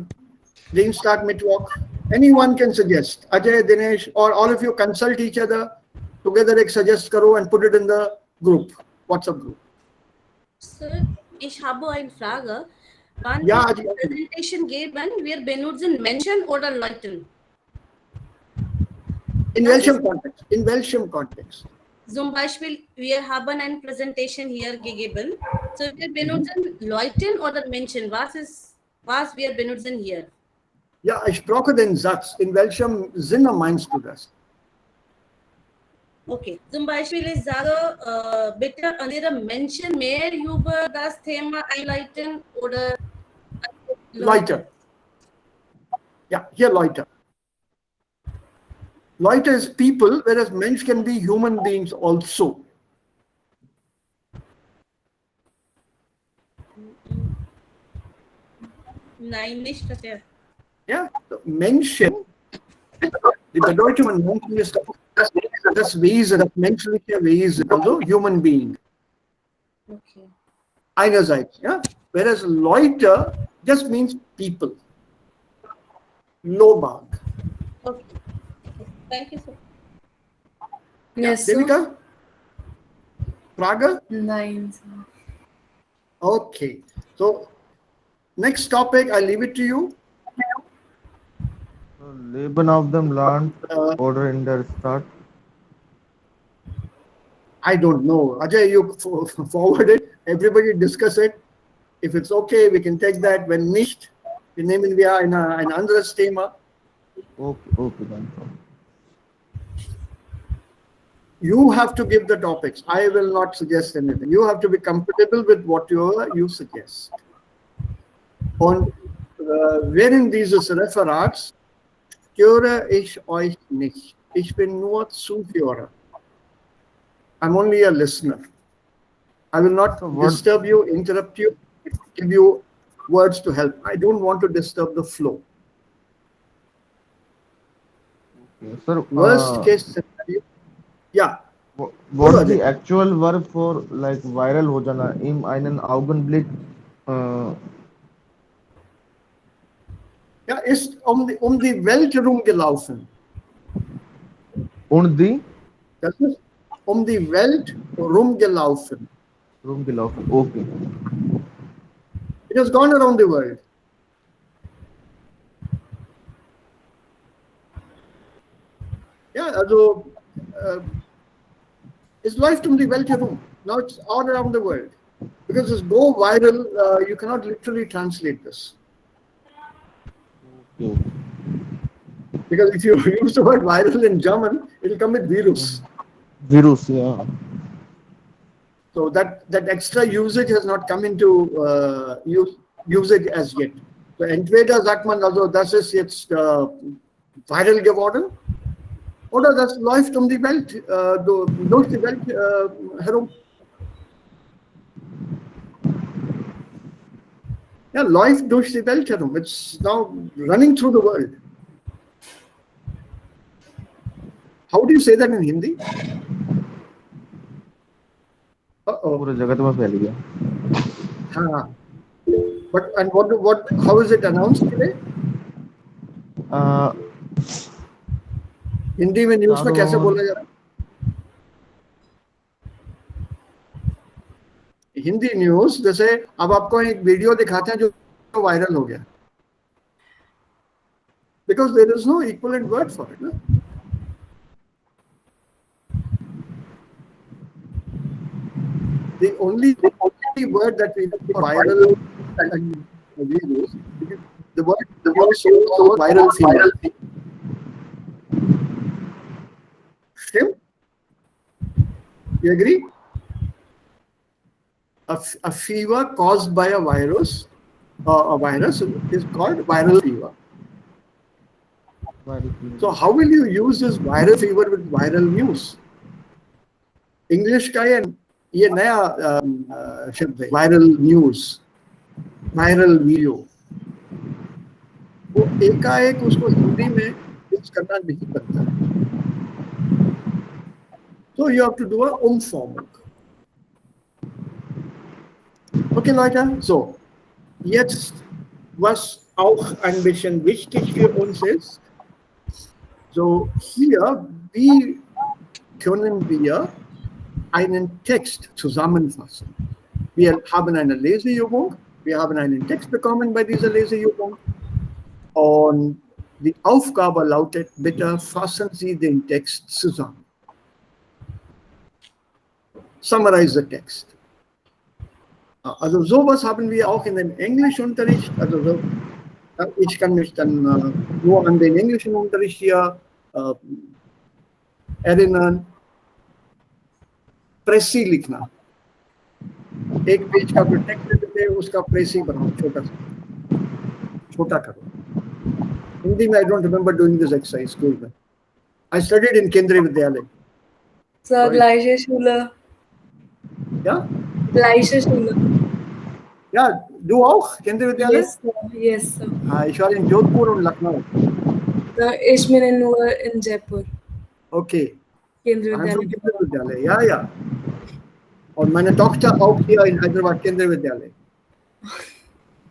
Dienstag, Mittwoch. Anyone can suggest. Ajay, Dinesh, or all of you consult each other. Together, ek suggest karo and put it in the group, WhatsApp group. Sir, ich habe eine Frage. Wann Ja, ist die Präsentation geben, wir benutzen Menschen oder Leuten? In welchem Kontext? In welchem Kontext? Zum Beispiel, wir haben eine Präsentation hier gegeben. So, wir benutzen Leuten oder Menschen? Was wir benutzen hier? Ja, ich brauche den Satz. In welchem Sinne meinst du das? Okay, zum Beispiel, ich sage, bitte andere Menschen mehr über das Thema einleiten oder Leute. Ja, hier Leute. Leute is people, whereas Mensch can be human beings also. Nein, nicht verstehe. Ja, Menschen, die Bedeutung von Menschen ist das Wesen, das menschliche Wesen, also human being. Okay. Einerseits, ja. Whereas Leute just means people. Lobag. Okay. Thank you, sir. Yes, sir. Devika? Praga? Nine, sir. Okay. So, next topic, I leave it to you. Leben auf dem Land oder in der Stadt? I don't know. Ajay, you forward it. Everybody discuss it. If it's okay, we can take that. Wenn nicht, wir nehmen wir ein anderes Thema. Okay, dann. You have to give the topics. I will not suggest anything. You have to be comfortable with what you suggest. Und während dieses Referats störe ich euch nicht. Ich bin nur Zuhörer. I'm only a listener. I will not disturb you, interrupt you, give you words to help. I don't want to disturb the flow. Okay, sir, Worst case scenario. Yeah. What is the actual verb for like viral हो जाना? In einen Augenblick. Ja, ist die Welt rumgelaufen. Das ist die Welt rumgelaufen. Rumgelaufen, okay. It has gone around the world. Ja, also es läuft die Welt herum. Now it's all around the world. Because it's go viral, you cannot literally translate this. Okay. Because if you use the word viral in German, it will come with virus. Virus, yeah. So that extra usage has not come into use usage as yet. So entweder sagt man also, das ist jetzt viral geworden, oder das läuft die Welt, durch die Welt herum. Ja, läuft durch die Welt herum. It's now running through the world. How do you say that in Hindi? पूरे जगत में फैल गया. हाँ. But and what? How is it announced today? Hindi में news में कैसे बोला जाता है? हिंदी न्यूज़ जैसे अब आपको एक वीडियो दिखाते हैं जो वायरल हो गया. Because there is no equivalent word for it. No? The only word that we use for viral and videos, the word so viral fever. Shrimp? You agree? A fever caused by a virus is called viral fever. So how will you use this viral fever with viral news? English का ये नया शब्द है, viral news, viral video. वो एकाएक उसको हिंदी में use करना नहीं बनता है. So you have to do a Umformung. Okay, Leute, so jetzt, was auch ein bisschen wichtig für uns ist, so hier, wie können wir einen Text zusammenfassen? Wir haben eine Leseübung, wir haben einen Text bekommen bei dieser Leseübung und die Aufgabe lautet, bitte fassen Sie den Text zusammen. Summarize the text. Also sowas haben wir auch in dem Englischunterricht. Also so, ich kann mich dann nur an den englischen Unterricht hier erinnern. प्रेसी लिखना, एक page का जो text देते हैं उसका प्रेसी बनाओ, छोटा करो. हिंदी में I don't remember doing this exercise school में. I studied in केंद्रीय विद्यालय. Sir, gleiche Schule. Ja? Gleiche Schule. Ja, du auch? केंद्रीय विद्यालय? Yes, sir. Yes, sir. Ich war in Jodhpur und Lucknow. Ich bin nur in Jaipur. Okay. केंद्रीय I'm from विद्यालय. केंद्रीय विद्यालय. Ja, ja. और मैंने Tochter auch hier in Hyderabad केंद्रीय विद्यालय.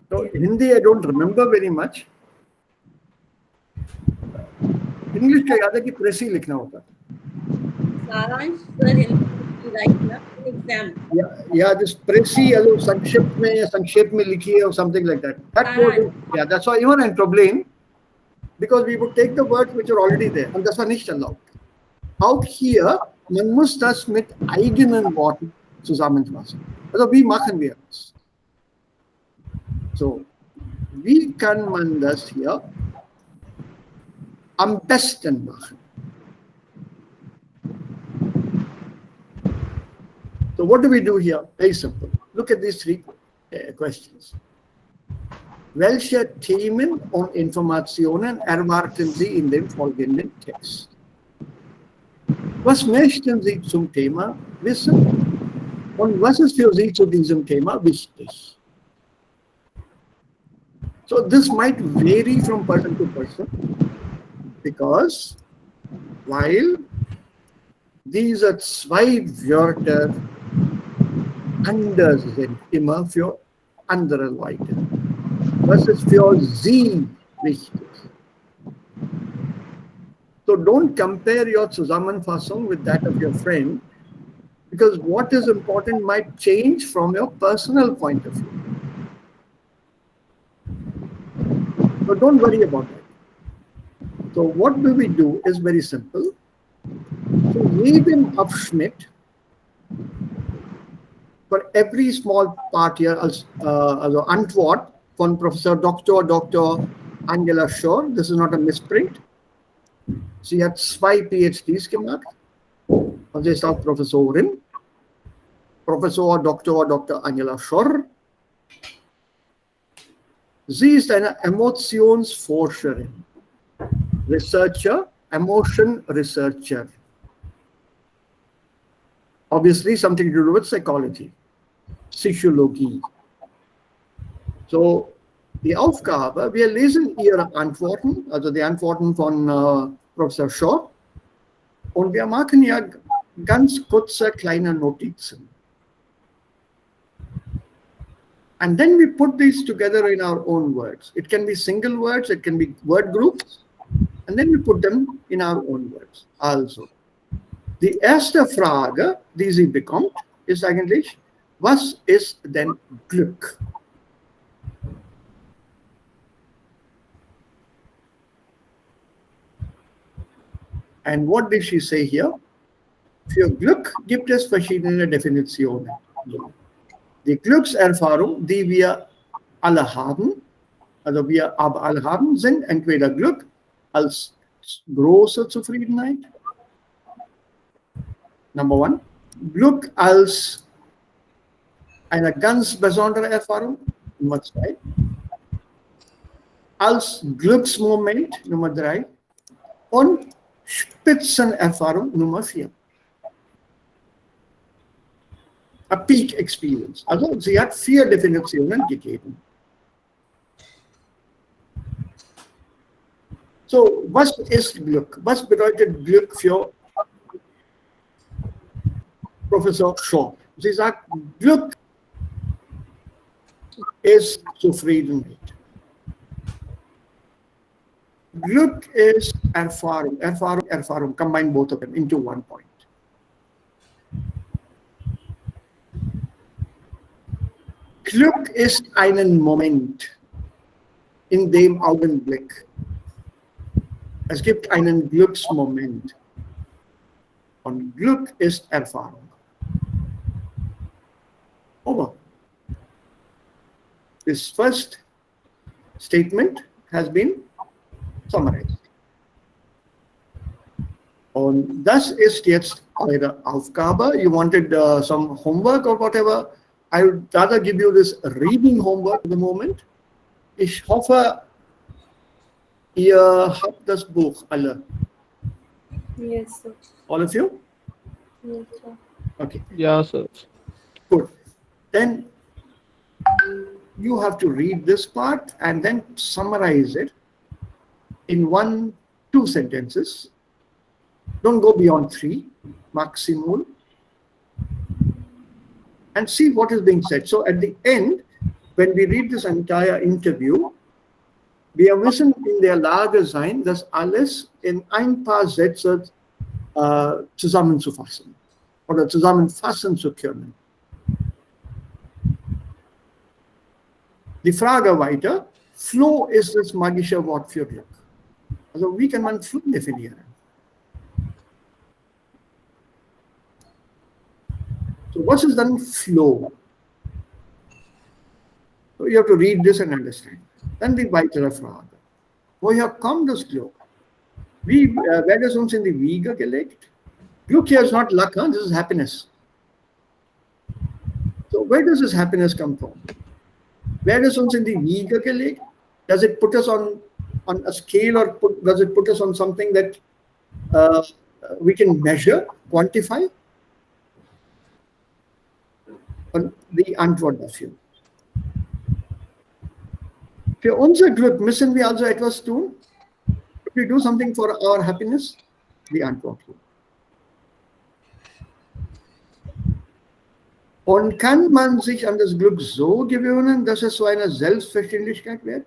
So Hindi I don't remember very much. English का याद है कि प्रेसी लिखना होता है. सारांश सर राइट ना एग्जाम. Yeah, this प्रेसी also संक्षेप में लिखिए or something like that. That was, yeah, that's why even in Problem, because we would take the words which are already there und das war nicht erlaubt. Auch hier, man muss das mit eigenen Worten zusammenfassen. Also wie machen wir das? So, wie kann man das hier am besten machen? So what do we do here? Very simple. Look at these three questions. Welche Themen und Informationen erwarten Sie in dem folgenden Text? Was möchten Sie zum Thema wissen? Und was ist für Sie zu diesem Thema wichtig? So this might vary from person to person, because while diese zwei Wörter anders sind immer für andere Leute. Was ist für Sie wichtig? So don't compare your Zusammenfassung with that of your friend, because what is important might change from your personal point of view. So don't worry about that. So what do we do is very simple. So jeden Abschnitt, for every small part here, also Antwort von Professor Dr. Angela Ger. This is not a misprint. Sie hat 2 PhDs gemacht und sie ist auch Professorin. Professor Dr. Angela Ger. Sie ist eine Emotionsforscherin. Researcher, emotion researcher. Obviously, something to do with psychology, Psychologie. So, die Aufgabe, wir lesen ihre Antworten, also die Antworten von Professor Shaw, und wir machen ja ganz kurze kleine Notizen. And then we put these together in our own words. It can be single words, it can be word groups, and then we put them in our own words. Also, die erste Frage, die sie bekommt, ist eigentlich, was ist denn Glück? And what did she say here? Für Glück gibt es verschiedene Definitionen. Die Glückserfahrung, die wir alle haben, also wir aber alle haben, sind entweder Glück als große Zufriedenheit, Number one, Glück als eine ganz besondere Erfahrung, Nummer zwei, als Glücksmoment, Nummer drei, und Spitzenerfahrung, Nummer vier. A peak experience. Also sie hat 4 Definitionen gegeben. So, was ist Glück? Was bedeutet Glück für Professor Shaw? Sie sagt, Glück ist Zufriedenheit. Glück ist Erfahrung, Erfahrung, Erfahrung. Combine both of them into one point. Glück ist einen Moment, in dem Augenblick. Es gibt einen Glücksmoment. Und Glück ist Erfahrung. Over. This first statement has been summarized. Und das ist jetzt eure Aufgabe. You wanted some homework or whatever. I would rather give you this reading homework at the moment. Ich hoffe, ihr habt das Buch alle. Yes, sir. All of you? Yes, sir. Okay. Yeah, sir. Good. Then you have to read this part and then summarize it in 1-2 sentences. Don't go beyond 3, maximum. And see what is being said. So at the end, when we read this entire interview, wir müssen in der Lage sein, das alles in ein paar Sätze zusammenzufassen oder zusammenfassen zu können. Die Frage weiter, Flow ist das magische Wort für Glück. Also wie kann man Flow definieren? So what is then flow? So you have to read this and understand. Dann die weitere Frage. Woher kommt das Glück? Wer das uns in die Wiege gelegt? Glück here is not luck, huh? This is happiness. So where does this happiness come from? Wer das uns in die Wiege gelegt? Does it put us on a scale or does it put us on something that we can measure, quantify? Und die Antwort dafür. Für unser Glück müssen wir also etwas tun? If we do something for our happiness? Die Antwort. Und kann man sich an das Glück so gewöhnen, dass es so eine Selbstverständlichkeit wird?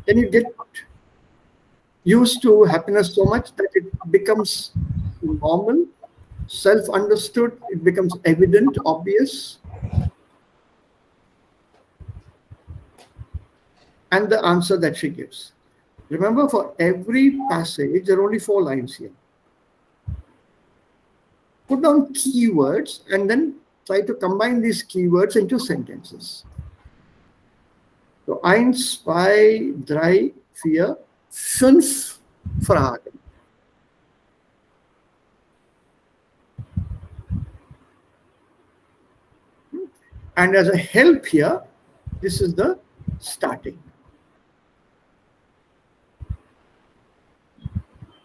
Can you get used to happiness so much that it becomes normal, self-understood, it becomes evident, obvious? And the answer that she gives. Remember, for every passage, there are only 4 lines here. Put down keywords and then try to combine these keywords into sentences. So 1, 2, 3, 4, 5 Fragen. And as a help here, this is the starting.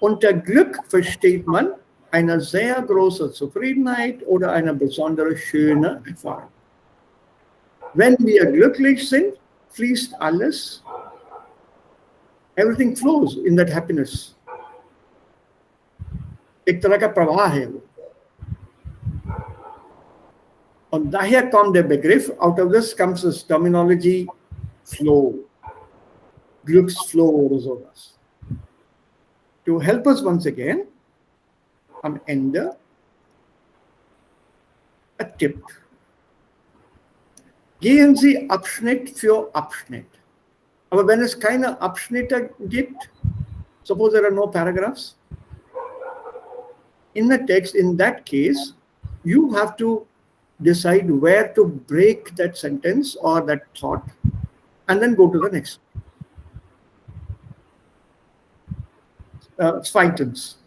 Unter Glück versteht man eine sehr große Zufriedenheit oder eine besondere schöne Erfahrung. Wenn wir glücklich sind, fließt alles. Everything flows in that happiness. एक तरह का प्रवाह है वो. Und daher kommt der Begriff, out of this comes this terminology flow, Glücksflow oder sowas. To help us once again, am Ende a Tipp. Gehen Sie Abschnitt für Abschnitt. Aber wenn es keine Abschnitte gibt, suppose there are no paragraphs, in the text, in that case, you have to decide where to break that sentence or that thought and then go to the next. Zweitens,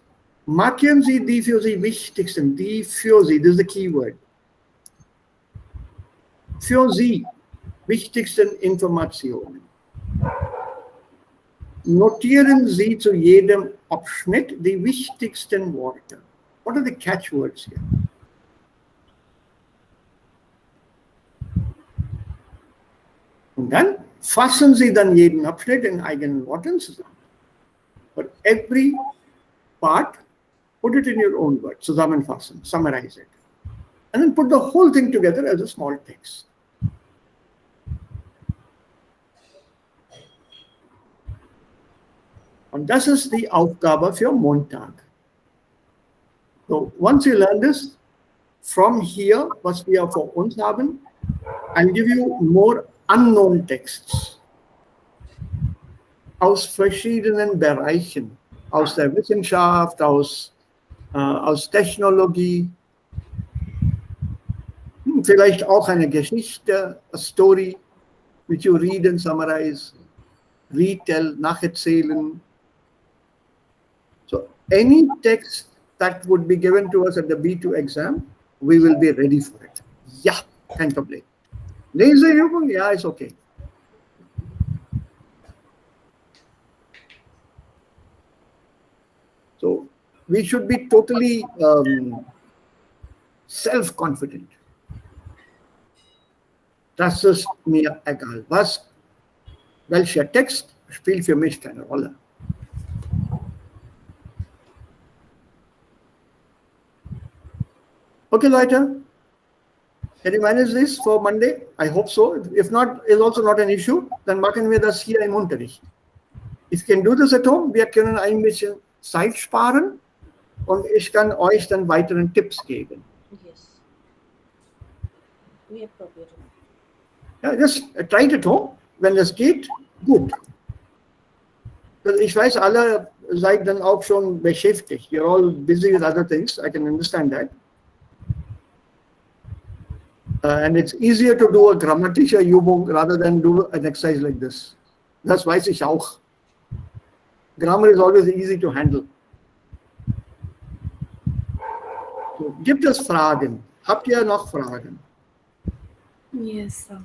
markieren Sie die für Sie wichtigsten, die für Sie, this is the key word. Für Sie wichtigsten Informationen. Notieren Sie zu jedem Abschnitt die wichtigsten Worte. What are the catchwords here? Und dann fassen Sie dann jeden Abschnitt in eigenen Worten zusammen. For every part, put it in your own words, zusammenfassen, summarize it. And then put the whole thing together as a small text. Und das ist die Aufgabe für Montag. So, once you learn this, from here, was wir vor uns haben, I'll give you more unknown texts aus verschiedenen Bereichen, aus der Wissenschaft, aus Technologie, vielleicht auch eine Geschichte, a story, which you read and summarize, retell, nacherzählen. So any text that would be given to us at the B2 exam, we will be ready for it. Yeah, kein Problem. Leseübung, yeah, it's okay. So we should be totally self-confident. Das ist mir egal. Welcher Text spielt für mich keine Rolle. Okay, Leute. Can you manage this for Monday? I hope so. If not, it's also not an issue. Dann machen wir das hier im Unterricht. If you can do this at home, wir können ein bisschen Zeit sparen und ich kann euch dann weiteren Tipps geben. Yes. We have prepared. Ja, just try it at home. Wenn es geht, gut. Ich weiß, alle seid dann auch schon beschäftigt. You're all busy with other things. I can understand that. And it's easier to do a grammatische Übung rather than do an exercise like this. Das weiß ich auch. Grammar is always easy to handle. So, gibt es Fragen? Habt ihr noch Fragen? Yes, sir.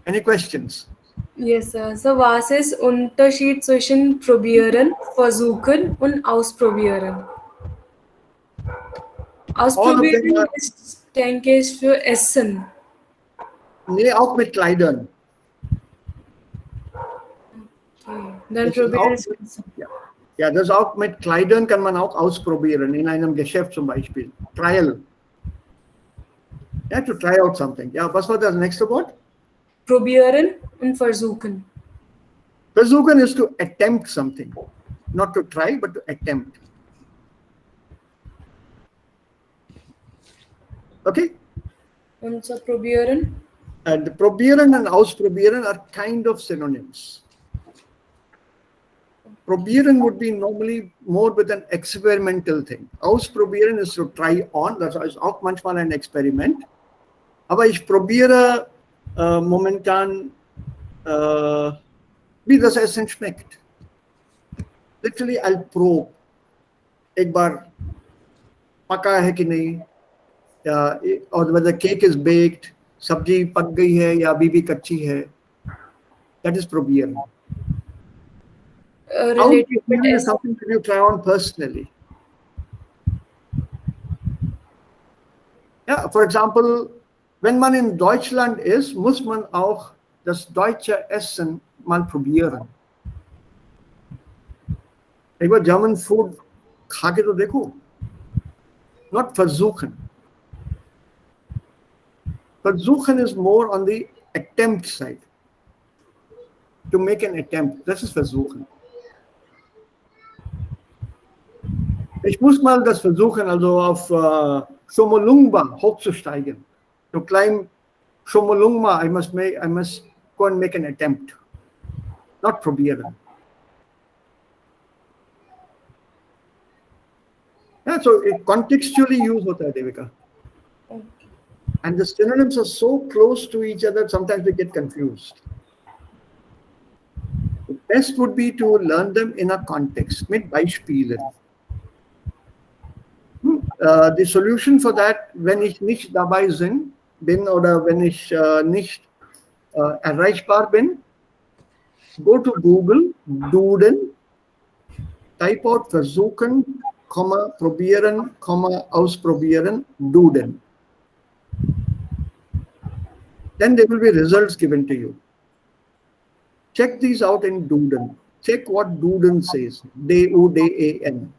Any questions? Yes, sir. So, was ist Unterschied zwischen probieren, versuchen und ausprobieren? Ausprobieren ist, denke ich, für Essen. Nee, auch mit Kleidern. Okay. Dann Das ist probieren auch, ist ja, das auch mit Kleidern kann man auch ausprobieren, in einem Geschäft zum Beispiel. Trial. Ja, to try out something. Ja, was war das nächste Wort? probieren und versuchen. Versuchen is to attempt something. Not to try, but to attempt. Okay? Und so probieren. And probieren and ausprobieren are kind of synonyms. Probieren would be normally more with an experimental thing. Ausprobieren is to try on, das ist auch manchmal ein Experiment. Aber ich probiere momentan, wie das Essen schmeckt. Literally, I'll probe. एक बार पका है कि नहीं, या और whether cake is baked, सब्जी पक गई है या अभी भी कच्ची है. That is probieren. related with Outline is S. something that you try on personally. Ja, for example, wenn man in Deutschland ist, muss man auch das deutsche Essen mal probieren. एक बार German food खा के तो देखो. Not versuchen. Versuchen is more on the attempt side. To make an attempt. Das ist versuchen. Ich muss mal das versuchen, also auf Chomolungma hochzusteigen. To climb Chomolungma, I must go and make an attempt. Not probieren. Yeah, so it contextually use hota hai, Devika. And the synonyms are so close to each other, sometimes we get confused. The best would be to learn them in a context, mit Beispielen. The solution for that, wenn ich nicht dabei bin oder wenn ich nicht erreichbar bin, go to Google, Duden, type out versuchen, probieren, ausprobieren, Duden. Then there will be results given to you. Check these out in Duden. Check what Duden says. D-U-D-E-N.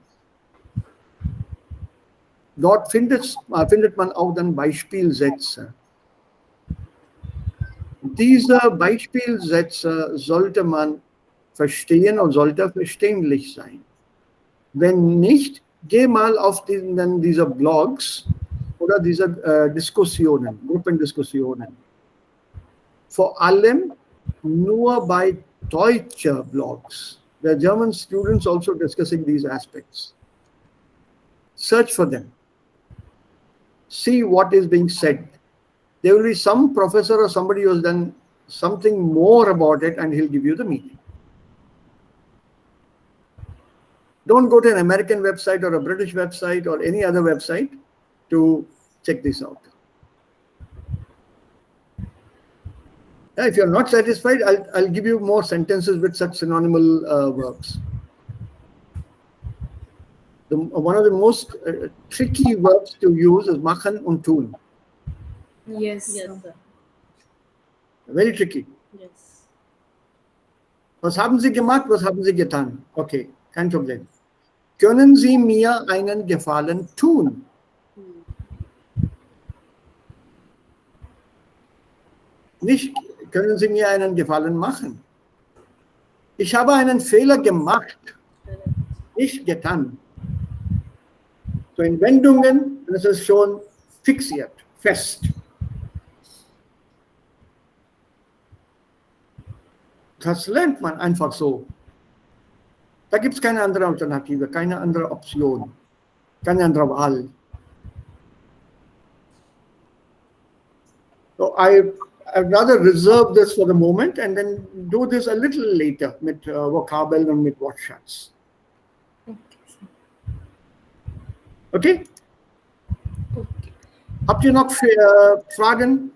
Dort findet man auch dann Beispielsätze. Diese Beispielsätze sollte man verstehen und sollte verständlich sein. Wenn nicht, geh mal auf diese Blogs oder diese Diskussionen, Gruppendiskussionen. Vor allem nur bei deutsche Blogs. The German students also discussing these aspects. Search for them. See what is being said. There will be some professor or somebody who has done something more about it and he'll give you the meaning. Don't go to an American website or a British website or any other website to check this out. If you're not satisfied, I'll give you more sentences with such synonymal verbs. One of the most tricky verbs to use is machen und tun. Yes. Yes, sir. Very tricky. Yes. Was haben Sie gemacht? Was haben Sie getan? Okay, kein Problem. Können Sie mir einen Gefallen tun? Nicht, können Sie mir einen Gefallen machen? Ich habe einen Fehler gemacht, nicht getan. So in Wendungen ist es schon fixiert, fest. Das lernt man einfach so. Da gibt es keine andere Alternative, keine andere Option, keine andere Wahl. So I'd rather reserve this for the moment and then do this a little later mit Vokabeln und mit Wortschatz. Okay? Habt ihr noch Fragen?